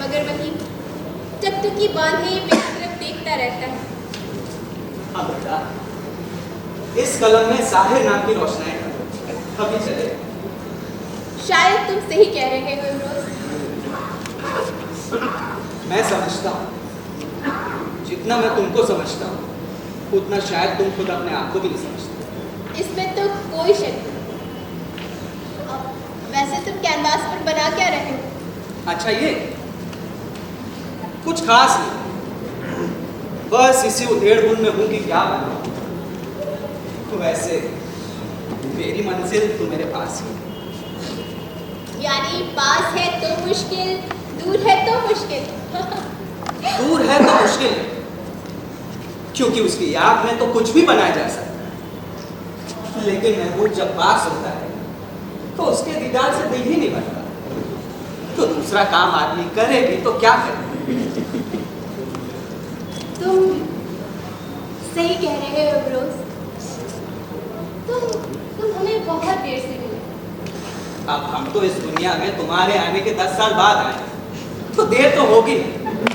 Speaker 6: मगर वही टकटकी बांधे मेरी तरफ देखता रहता है।
Speaker 9: हाँ बेटा, इस कलम में जाहिर नाम की रोशनाई है, कभी चले।
Speaker 6: शायद तुम सही कह रहे हो रोज।
Speaker 9: मैं समझता हूँ, जितना मैं तुमको समझता हूँ उतना शायद तुम खुद अपने आप को भी नहीं समझते।
Speaker 6: इसमें तो कोई शक नहीं। अब वैसे तुम कैनवास पर बना क्या रहे हो?
Speaker 9: अच्छा, ये कुछ खास नहीं, बस इसी उधेड़-बुन में हूँ कि क्या बनाऊँ। वैसे मेरी मंजिल तो मेरे पास ही है।
Speaker 6: यानी पास है तो मुश्किल, दूर है तो मुश्किल।
Speaker 9: दूर है तो मुश्किल है, क्योंकि उसकी याद में तो कुछ भी बनाया जा सकता है। लेकिन महबूब जब पास होता है तो उसके दीदार से दिल ही नहीं भरता। तो दूसरा काम आदमी करे भी तो क्या करे।
Speaker 6: तुम सही कह रहे हो रोज। तुम हमें बहुत देर से मिले।
Speaker 9: अब हम तो इस दुनिया में तुम्हारे आने के 10 साल बाद आए, तो देर तो होगी।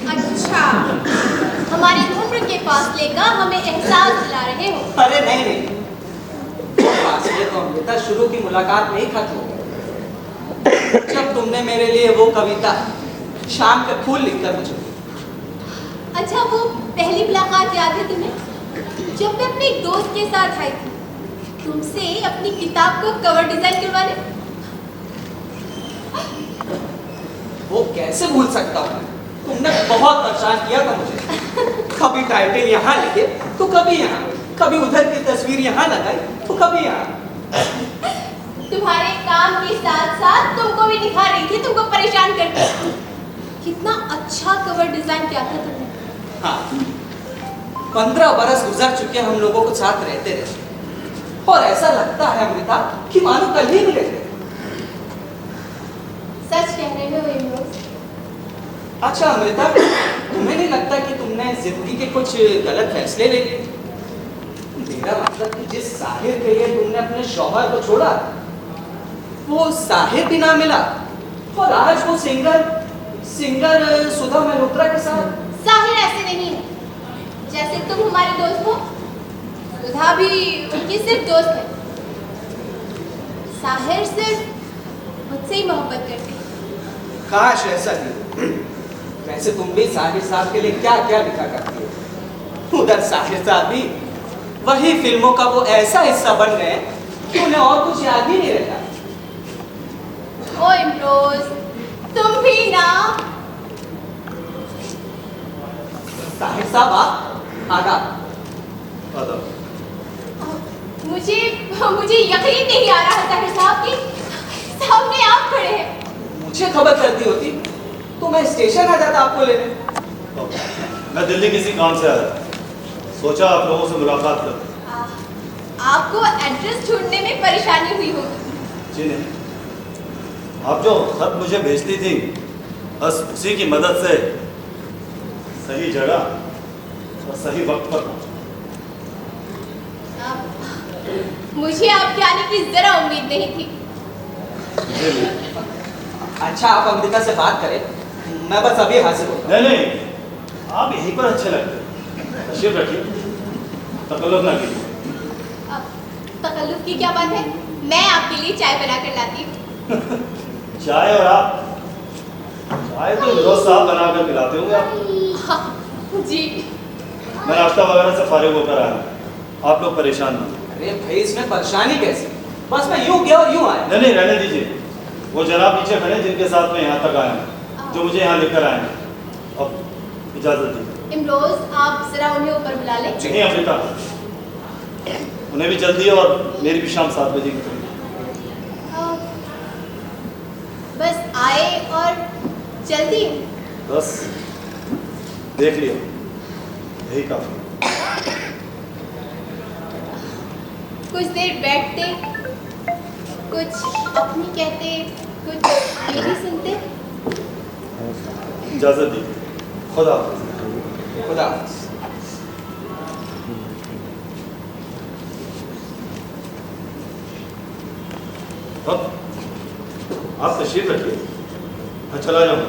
Speaker 6: अच्छा, हमारी उम्र के फासले का हमें एहसास दिला रहे हो।
Speaker 9: अरे नहीं, फासले तो अमृता शुरू की मुलाकात में ही खत्म हो गए, जब तुमने मेरे लिए वो कविता शाम के फूल लिखकर मुझे।
Speaker 6: याद है तुम्हें, जब मैं अपने एक दोस्त के साथ आई थी तुमसे अपनी किताब को कवर डिजाइन करवाने?
Speaker 9: वो कैसे भूल सकता हूँ? तुमने बहुत परेशान किया था मुझे। कभी टाइटल यहाँ लिखे तो कभी यहाँ, कभी उधर की तस्वीर यहाँ लगाई तो कभी यहाँ।
Speaker 6: तुम्हारे काम के साथ साथ तुमको भी दिखा रही थी, तुमको परेशान करती। कितना अच्छा कवर डिजाइन किया था तुमने।
Speaker 9: हाँ, 15 बरस गुजर चुके हम लोगों को साथ रहते रहते, और ऐसा लगता है अमृता कि मानो कल ही मिले थे।
Speaker 6: सच कह रहे हो इमरोज।
Speaker 9: अच्छा अमृता, तुम्हें नहीं लगता कि तुमने जिंदगी के कुछ गलत फैसले ले लिए? मेरा मतलब कि जिस साहिर के लिए तुमने अपने शौहर को छोड़ा, वो साहिर भी ना मिला, और आज वो सिंगर सुधा मल्होत्रा के साथ।
Speaker 6: साहिर ऐसे नहीं है जैसे तुम हमारे दोस्त हो, सुधा भी उनकी सिर्फ दोस्त है। साहिर सिर्फ मुझसे ही मोहब्बत करती है।
Speaker 9: काश ऐसा ही। वैसे तुम भी साहिर साहब के लिए क्या क्या लिखा करती हो? उधर साहिर साहब भी वही फिल्मों का वो ऐसा हिस्सा बन गए कि उन्हें और कुछ याद ही नहीं रहता।
Speaker 6: ओ इमरोज, तुम भी ना।
Speaker 9: साहिर साहब आप आदाब।
Speaker 6: मुझे यकीन नहीं आ रहा साहिर साहब कि सामने आप खड़े हैं।
Speaker 9: मुझे खबर करती होती तो मैं स्टेशन आ जाता आपको लेने।
Speaker 7: मैं दिल्ली किसी काम से आया, सोचा आप लोगों से मुलाकात कर।
Speaker 6: आपको एड्रेस ढूंढने में परेशानी हुई होगी।
Speaker 7: जी नहीं, आप जो खत मुझे भेजती थी बस उसी की मदद से सही जगह और सही वक्त पर पहुंचा।
Speaker 6: मुझे आपके आने की जरा उम्मीद नहीं थी।
Speaker 9: अच्छा आप अमृता से बात करें, मैं बस अभी हाजिर हूँ।
Speaker 7: नहीं, आप यहीं पर अच्छे लगते, तशरीफ रखिए, तकल्लुफ ना कीजिए।
Speaker 6: तकल्लुफ की क्या बात है, मैं आपके लिए चाय बना कर लाती हूँ।
Speaker 7: चाय और आप? चाय तो रोज साहब बना कर पिलाते होंगे आप।
Speaker 6: जी।
Speaker 7: मैं नाश्ता वगैरह से फारिग होकर आया, आप लोग परेशान ना।
Speaker 9: अरे भाई इसमें परेशानी कैसे? बस मैं यूं गया और यूं आया।
Speaker 7: नहीं, रहने दीजिए। वो जनाब पीछे खड़े जिनके साथ मैं यहाँ तक आया हूँ, जो मुझे यहाँ लेकर आए हैं। अब इजाजत दीजिए।
Speaker 6: इमरोज, आप जरा उन्हें ऊपर बुला लें।
Speaker 7: नहीं अमृता, उन्हें भी जल्दी है और मेरी भी शाम 7 बजे की ट्रेन।
Speaker 6: बस आए और जल्दी।
Speaker 7: बस देख लिया, यही काफी।
Speaker 6: कुछ देर बैठते, कुछ अपनी कहते, कुछ मेरी सुनते।
Speaker 7: इजाजत दीजिए, खुदा हाफिज़।
Speaker 9: खुदा हाफिज़।
Speaker 7: अब आप तशरीफ रखिए, मैं चला जाऊँ।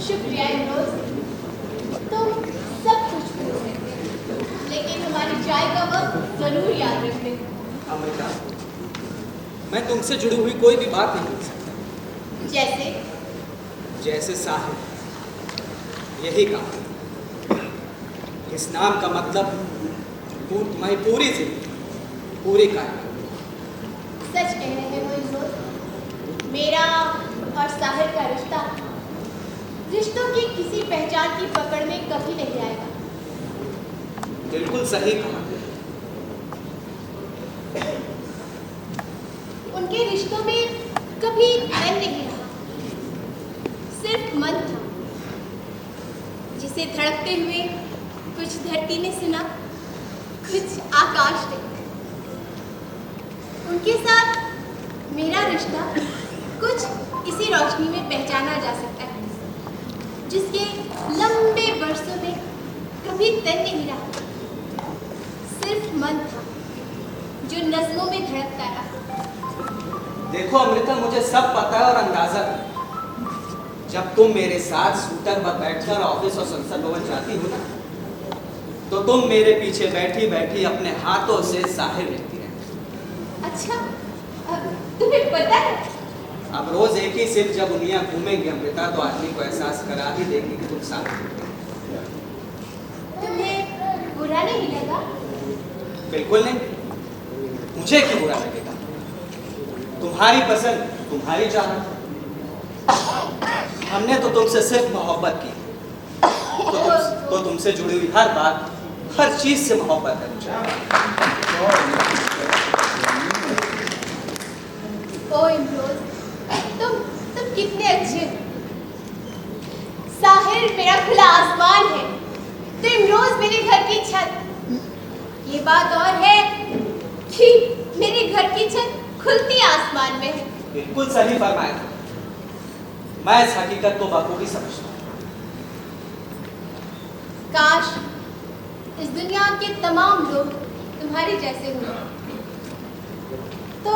Speaker 6: शुक्रिया इमरोज, तुम सब कुछ भूल गए, लेकिन हमारी चाय का वक्त जरूर याद रखते।
Speaker 9: अमृता, मैं तुमसे जुड़ी हुई कोई भी बात नहीं भूल सकता। जैसे साहिब, यही कहा। इस नाम का मतलब तुम्हारी पूरी जिंदगी, पूरी कायनात।
Speaker 6: सच कह रहे हो इमरोज, मेरा और साहिर का रिश्ता रिश्तों की किसी पहचान की पकड़ में कभी नहीं आएगा।
Speaker 9: बिल्कुल सही कहा।
Speaker 6: उनके रिश्तों में कभी मन नहीं रहा, सिर्फ मन था, जिसे धड़कते हुए कुछ धरती ने सुना, कुछ आकाश ने। उनके साथ मेरा रिश्ता कुछ इसी रोशनी में पहचाना जा सकता है, जिसके लंबे बरसों में कभी तन नहीं रहा, सिर्फ मन था जो नज़्मों में धड़कता रहा।
Speaker 9: देखो अमृता, मुझे सब पता है और अंदाजा है। जब तुम मेरे साथ स्कूटर पर बैठकर ऑफिस और संसद भवन जाती हो ना, तो तुम मेरे पीछे बैठी बैठी अपने हाथों से साहिर लिखती रहती।
Speaker 6: अच्छा, तुम्हें पता है?
Speaker 9: अब रोज एक ही सिर्फ जब दुनिया घूमेंगे अमृता, तो आदमी को एहसास करा ही देंगे कि तुम साहिर लिखती हो।
Speaker 6: तुम्हें बुरा नहीं लगा?
Speaker 9: बिल्कुल नहीं, मुझे क्यों बुरा लगेगा? तुम्हारी पसंद, तुम्हारी चाहत। हमने तो तुमसे सिर्फ मोहब्बत की, तो तुमसे जुड़ी हुई हर बात, हर चीज से मोहब्बत है मुझे।
Speaker 6: ओ इमरोज, तुम कितने अच्छे हो। साहिर मेरा खुला आसमान है, तो इमरोज मेरे घर की छत। ये बात और है कि मेरे घर की छत खुलती आसमान में है।
Speaker 9: बिल्कुल सही फरमाया। मैं इस हकीकत को बखूबी समझता हूँ।
Speaker 6: काश इस दुनिया के तमाम लोग तुम्हारे जैसे हों, तो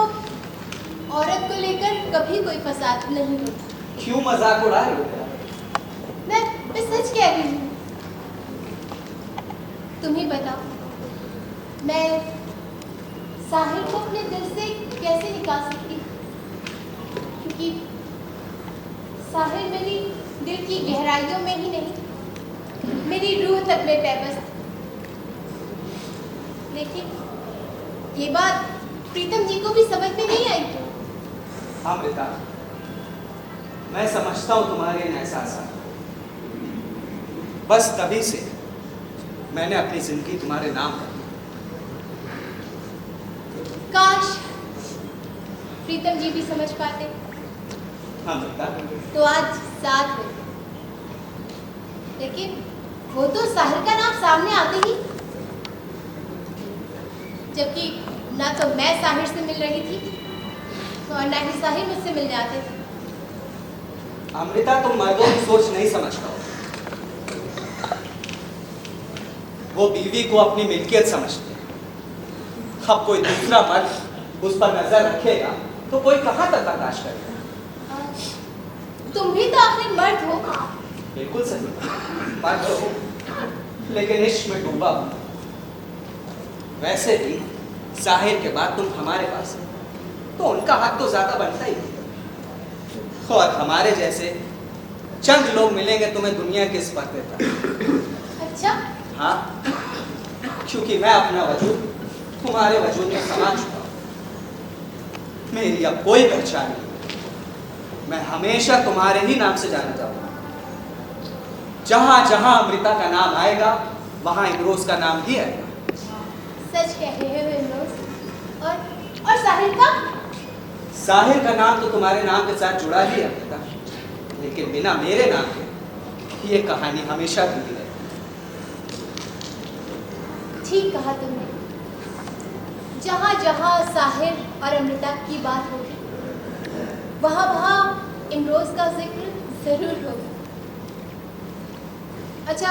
Speaker 6: औरत को लेकर कभी कोई फसाद नहीं होता।
Speaker 9: क्यों मजाक उड़ा रही हो?
Speaker 6: मैं सच कह रही हूँ। तुम ही बताओ, मैं साहिर को अपने दिल से कैसे निकाल सकती हूँ? क्योंकि साहिर मेरी दिल की गहराइयों में ही नहीं, मेरी रूह तक में पैबस्त। लेकिन ये बात प्रीतम जी को भी समझ में नहीं आई।
Speaker 9: हाँ बेटा, मैं समझता हूँ तुम्हारे इन एहसास। बस तभी से मैंने अपनी जिंदगी तुम्हारे नाम कर दी।
Speaker 6: काश प्रीतम जी भी समझ पाते।
Speaker 9: हाँ बेटा,
Speaker 6: तो आज साथ में, लेकिन वो तो साहिर का नाम सामने आते ही, जबकि ना तो मैं साहिर से मिल रही थी और ना ही साहिर मुझसे मिलने आते थे।
Speaker 9: अमृता, तुम मर्दों की सोच नहीं समझता हो। वो बीवी को अपनी मिल्कियत समझते हैं। अब कोई दूसरा मर्द उस पर नजर रखेगा तो कोई कहां तक बर्दाश्त करेगा?
Speaker 6: तुम भी तो आखिर मर्द हो।
Speaker 9: बिल्कुल सही, मर्द हो, लेकिन इश्क में डूबा हूं। वैसे भी साहिर के बाद तुम हमारे पास हो, तो उनका हाथ तो ज्यादा बनता ही है। और हमारे जैसे चंद लोग मिलेंगे तुम्हें दुनिया के इस पर्दे पर।
Speaker 6: अच्छा,
Speaker 9: हाँ, क्योंकि मैं अपना वजूद तुम्हारे वजूद में समा चुका हूं। मेरी अब कोई पहचान नहीं। मैं हमेशा तुम्हारे ही नाम से जाना चाहूंगा। जहां जहां अमृता का नाम आएगा, वहां इमरोज का नाम भी आएगा।
Speaker 6: सच कह रहे हो इमरोज। और साहिर का?
Speaker 9: साहिर का नाम तो तुम्हारे नाम के साथ जुड़ा ही है अमृता, लेकिन बिना मेरे नाम के ये कहानी हमेशा अधूरी है।
Speaker 6: ठीक कहा तुमने। जहां जहां साहिर और अमृता की बात होगी, वहां वहां इमरोज का जिक्र जरूर होगा। अच्छा,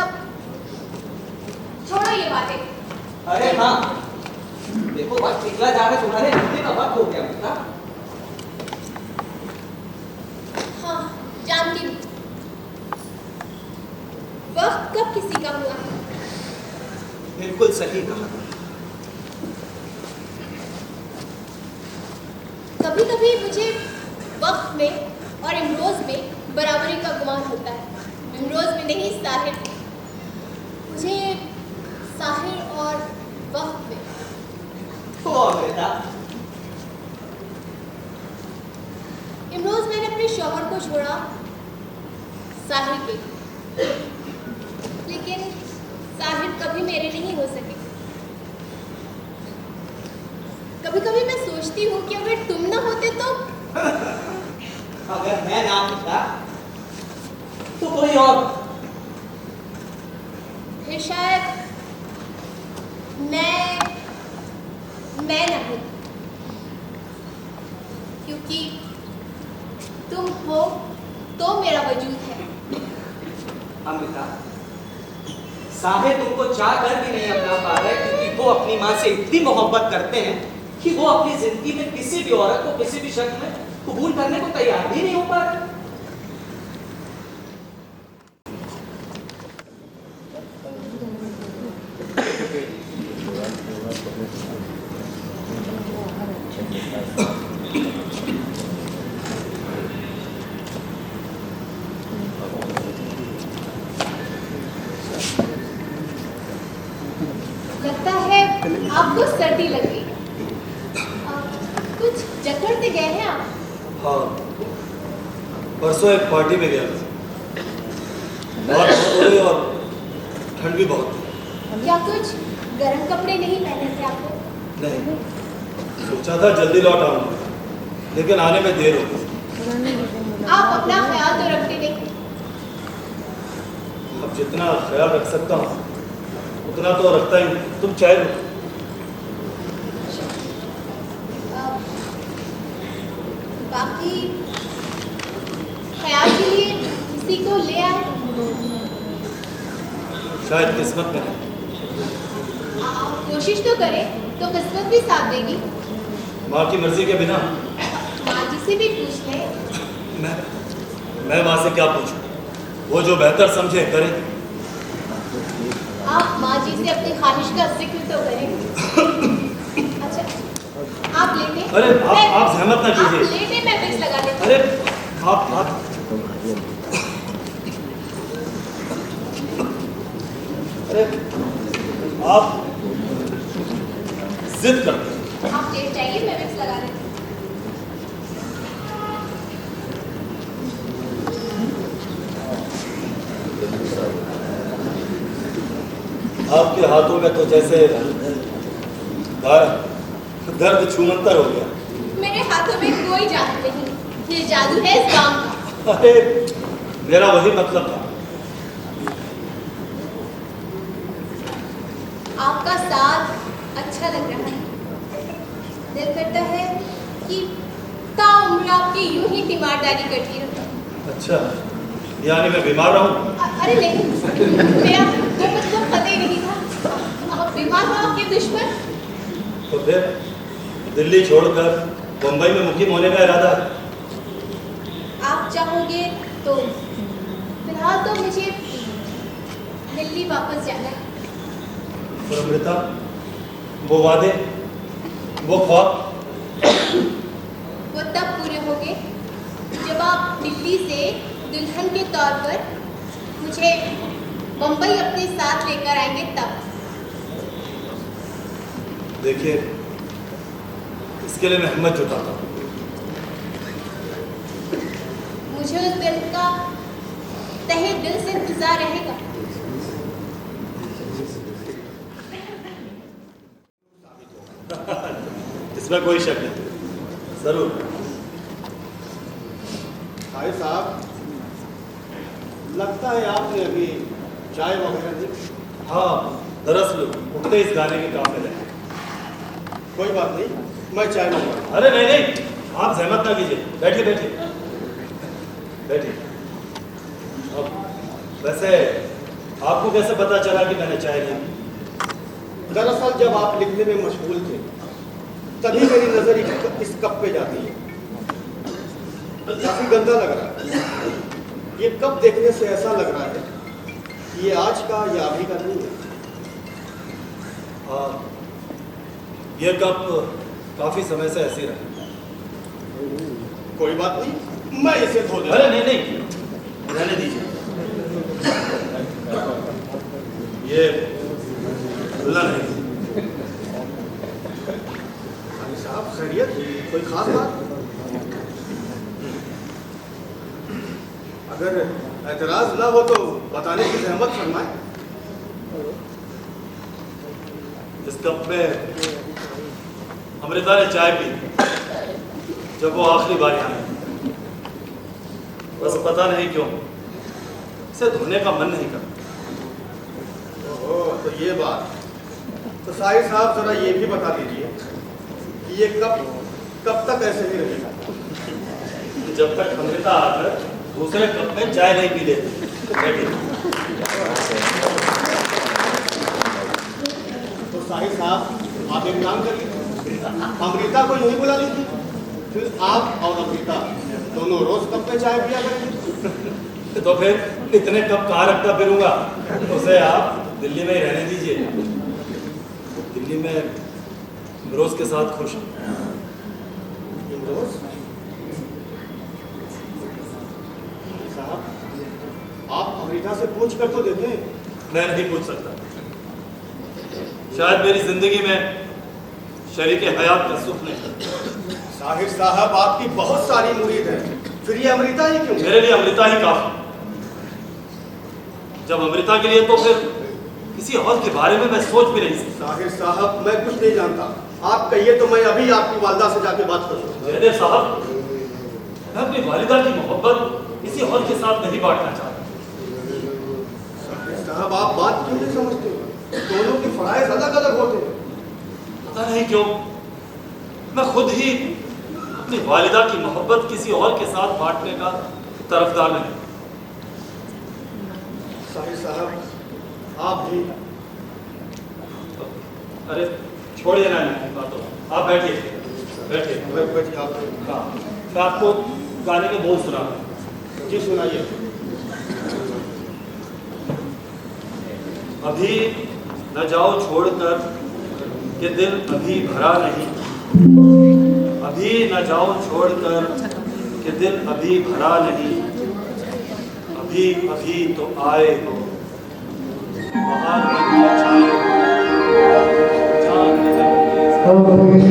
Speaker 6: छोड़ो ये बातें।
Speaker 9: अरे हाँ, देखो बात पिघला जा रहा है, तुम्हारे हिलने का वक्त हो गया अमृता।
Speaker 6: हाँ, जानती हूँ। वक्त कब किसी का हुआ?
Speaker 9: बिल्कुल सही कहा।
Speaker 6: कभी कभी मुझे वक्त में और इमरोज में बराबरी का गुमान होता है। इमरोज में नहीं, साहिर में। मुझे साहिर और वक्त में।
Speaker 9: ओ बेटा,
Speaker 6: इमरोज, मैंने अपने शौहर को छोड़ा साहिर के लिए। लेकिन साहिर कभी मेरे नहीं हो सके। कभी कभी मैं सोचती हूँ कि अगर तुम ना होते तो
Speaker 9: अगर मैं ना होता तो कोई और,
Speaker 6: फिर शायद मैं ना होती। क्योंकि तुम हो तो मेरा वजूद है।
Speaker 9: अमृता, साहिब तुमको चाह कर भी नहीं अपना पा रहे क्योंकि वो अपनी माँ से इतनी मोहब्बत करते हैं कि वो अपनी जिंदगी में किसी भी औरत को किसी भी शक्ल में कबूल करने को तैयार भी नहीं हो पा रहे।
Speaker 6: लगता है आपको सर्दी लग गई। कुछ जकड़ से गए हैं आप?
Speaker 7: हाँ, परसों एक पार्टी में गया था। बात हुई और ठंड भी बहुत थी।
Speaker 6: क्या कुछ गर्म कपड़े नहीं पहने थे आपको?
Speaker 7: नहीं, सोचा था जल्दी लौट आऊंगा, लेकिन आने में देर हो गई।
Speaker 6: आप अपना ख्याल तो रखते नहीं।
Speaker 7: अब जितना ख्याल रख सकता हूँ उतना तो रखता ही हूँ। तुम चाय लो।
Speaker 6: बाकी ख्याल के लिए किसी को ले आए?
Speaker 7: शायद किस्मत में है।
Speaker 6: आप कोशिश तो करें तो किस्मत भी साथ देगी।
Speaker 7: माँ की मर्जी के बिना
Speaker 6: माँ जी से भी पूछ ले।
Speaker 7: मैं माँ से क्या पूछूं? वो जो बेहतर समझे करे।
Speaker 6: आप माँ जी से अपनी ख्वाहिश का जिक्र तो करें। अच्छा, आप लेटे।
Speaker 7: अरे आप सहमत ना कीजिए।
Speaker 6: आप लेटे, मैं विक्स लगा देती हूँ।
Speaker 7: अरे आप अरे आप जिद करते हैं।
Speaker 6: आप लेट जाइए, मैं विक्स लगा देती हूँ।
Speaker 7: आपके हाथों में तो जैसे दर्द छूमंतर हो गया।
Speaker 6: मेरे हाथों में कोई जादू नहीं, ये जादू है इस गांव का।
Speaker 7: अरे मेरा वही मतलब था।
Speaker 6: आपका साथ अच्छा लग रहा है। दिल करता है कि ताउम्र आपकी यूं ही तीमारदारी करती रहूं।
Speaker 7: अच्छा, यानी मैं बीमार रहूं?
Speaker 6: अरे नहीं, मेरा वो मतलब पता ही नहीं था। आप बीमार हो, आपके दुश्मन।
Speaker 7: तो फिर दिल्ली छोड़कर बंबई में मुकीम होने का इरादा है?
Speaker 6: आप चाहोगे तो फिलहाल तो मुझे दिल्ली वापस जाना है।
Speaker 7: और अमृता, वो वादे, वो ख्वाब?
Speaker 6: वो तब पूरे होंगे जब आप दिल्ली से दुल्हन के तौर पर मुझे बंबई अपने साथ लेकर आएंगे तब।
Speaker 7: देखिए, इसके लिए मैं हिम्मत जुटाता हूँ।
Speaker 6: मुझे उस दिन का तहे दिल से इंतजार रहेगा।
Speaker 7: इसमें कोई शक नहीं, जरूर।
Speaker 3: भाई साहब, लगता है आपने अभी चाय वगैरह दी?
Speaker 7: हाँ, दरअसल उठते इस गाने के काम में लगे।
Speaker 3: कोई बात नहीं, मैं चाय लूँगा।
Speaker 7: अरे नहीं नहीं, आप सहमत ना कीजिए। बैठिए बैठिए बैठिए। अब वैसे आपको कैसे पता चला कि मैंने चाय ली?
Speaker 3: दरअसल जब आप लिखने में मशगूल थे तभी मेरी नजर इस कप पे जाती है। काफी गंदा लग रहा है। ये कप देखने से ऐसा लग रहा है कि ये आज का या अभी का नहीं है।
Speaker 7: ये कप काफी समय से ऐसे रहा।
Speaker 3: कोई बात नहीं, मैं इसे धो दूंगा।
Speaker 7: अरे नहीं नहीं, रहने दीजिए। ये खुला नहीं।
Speaker 3: भाई साहब, खैरियत? कोई खास बात? अगर एतराज ना हो तो बताने की जहमत फरमाए।
Speaker 7: इस कप में अमृता ने चाय पी जब वो आखिरी बार यहाँ आई। बस पता नहीं क्यों इसे धोने का मन नहीं करता।
Speaker 3: ओहो, तो ये बात। तो साहिब साहब, जरा ये भी बता दीजिए कि ये कब तक ऐसे ही रहेगा?
Speaker 7: कि जब तक अमृता आकर दूसरे कप में चाय नहीं पी लेती। बैठिए।
Speaker 3: तो साहिब साहब आप एक काम करिए, अमृता को यही बुला लीजिए, फिर आप और अमृता दोनों रोज कप में चाय पिया करेंगे।
Speaker 7: तो फिर इतने कप कहाँ रखता फिरूंगा, उसे आप दिल्ली में ही रहने दीजिए। दिल्ली में इमरोज के साथ खुश हूँ।
Speaker 3: इमरोज साहब, आप अमृता से पूछ कर तो देखें।
Speaker 7: मैं नहीं पूछ सकता, शायद मेरी जिंदगी में शरीके हयात का सुख नहीं।
Speaker 3: साहिर साहब, आपकी बहुत सारी मुरीद है, फिर ये अमृता ही क्यों?
Speaker 7: मेरे लिए अमृता ही काफी। जब अमृता के लिए तो फिर किसी और के बारे में मैं सोच भी नहीं सकता।
Speaker 3: साहिर साहब, मैं कुछ नहीं जानता, आप कहिए तो मैं अभी आपकी वालिदा से जाके बात करूँ।
Speaker 7: जयदेव साहब, मैं अपनी वालिदा की मोहब्बत किसी और के साथ नहीं बांटना चाहता।
Speaker 3: साहिर साहब, आप बात क्यों नहीं समझते? दोनों की फराइज अलग अलग होते हैं।
Speaker 7: पता नहीं क्यों मैं खुद ही अपनी वालिदा की मोहब्बत किसी और के साथ बांटने का तरफदार नहीं।
Speaker 3: साहिर साहब, आप भी।
Speaker 7: अरे छोड़िए ना इन बातों, आप बैठिए बैठिए।
Speaker 3: बैठिए आप।
Speaker 7: हाँ, मैं आपको गाने के बोल सुना।
Speaker 3: जी सुनाइए।
Speaker 7: अभी न जाओ छोड़कर कि दिल अभी भरा नहीं, अभी न जाओ छोड़कर कि दिल अभी भरा नहीं, अभी अभी तो आए हो बाहर में छाए हो, जान निकलने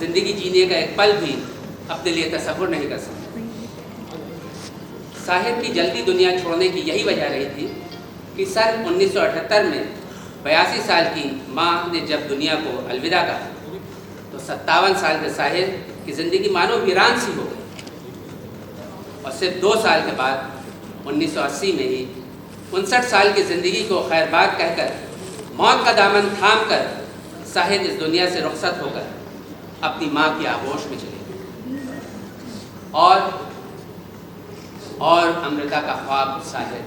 Speaker 2: जिंदगी जीने का एक पल भी अपने लिए तसव्वुर नहीं कर सकते। साहिर की जल्दी दुनिया छोड़ने की यही वजह रही थी कि सन 1978 में 82 साल की माँ ने जब दुनिया को अलविदा कहा तो 57 साल के साहिर की ज़िंदगी मानो वीरान सी हो गई। और सिर्फ 2 साल के बाद 1980 में ही 59 साल की ज़िंदगी को खैरबाद कहकर मौत का दामन थाम कर साहिर इस दुनिया से रुखसत होकर अपनी माँ की आगोश में चले गए और अमृता का ख्वाब साहिर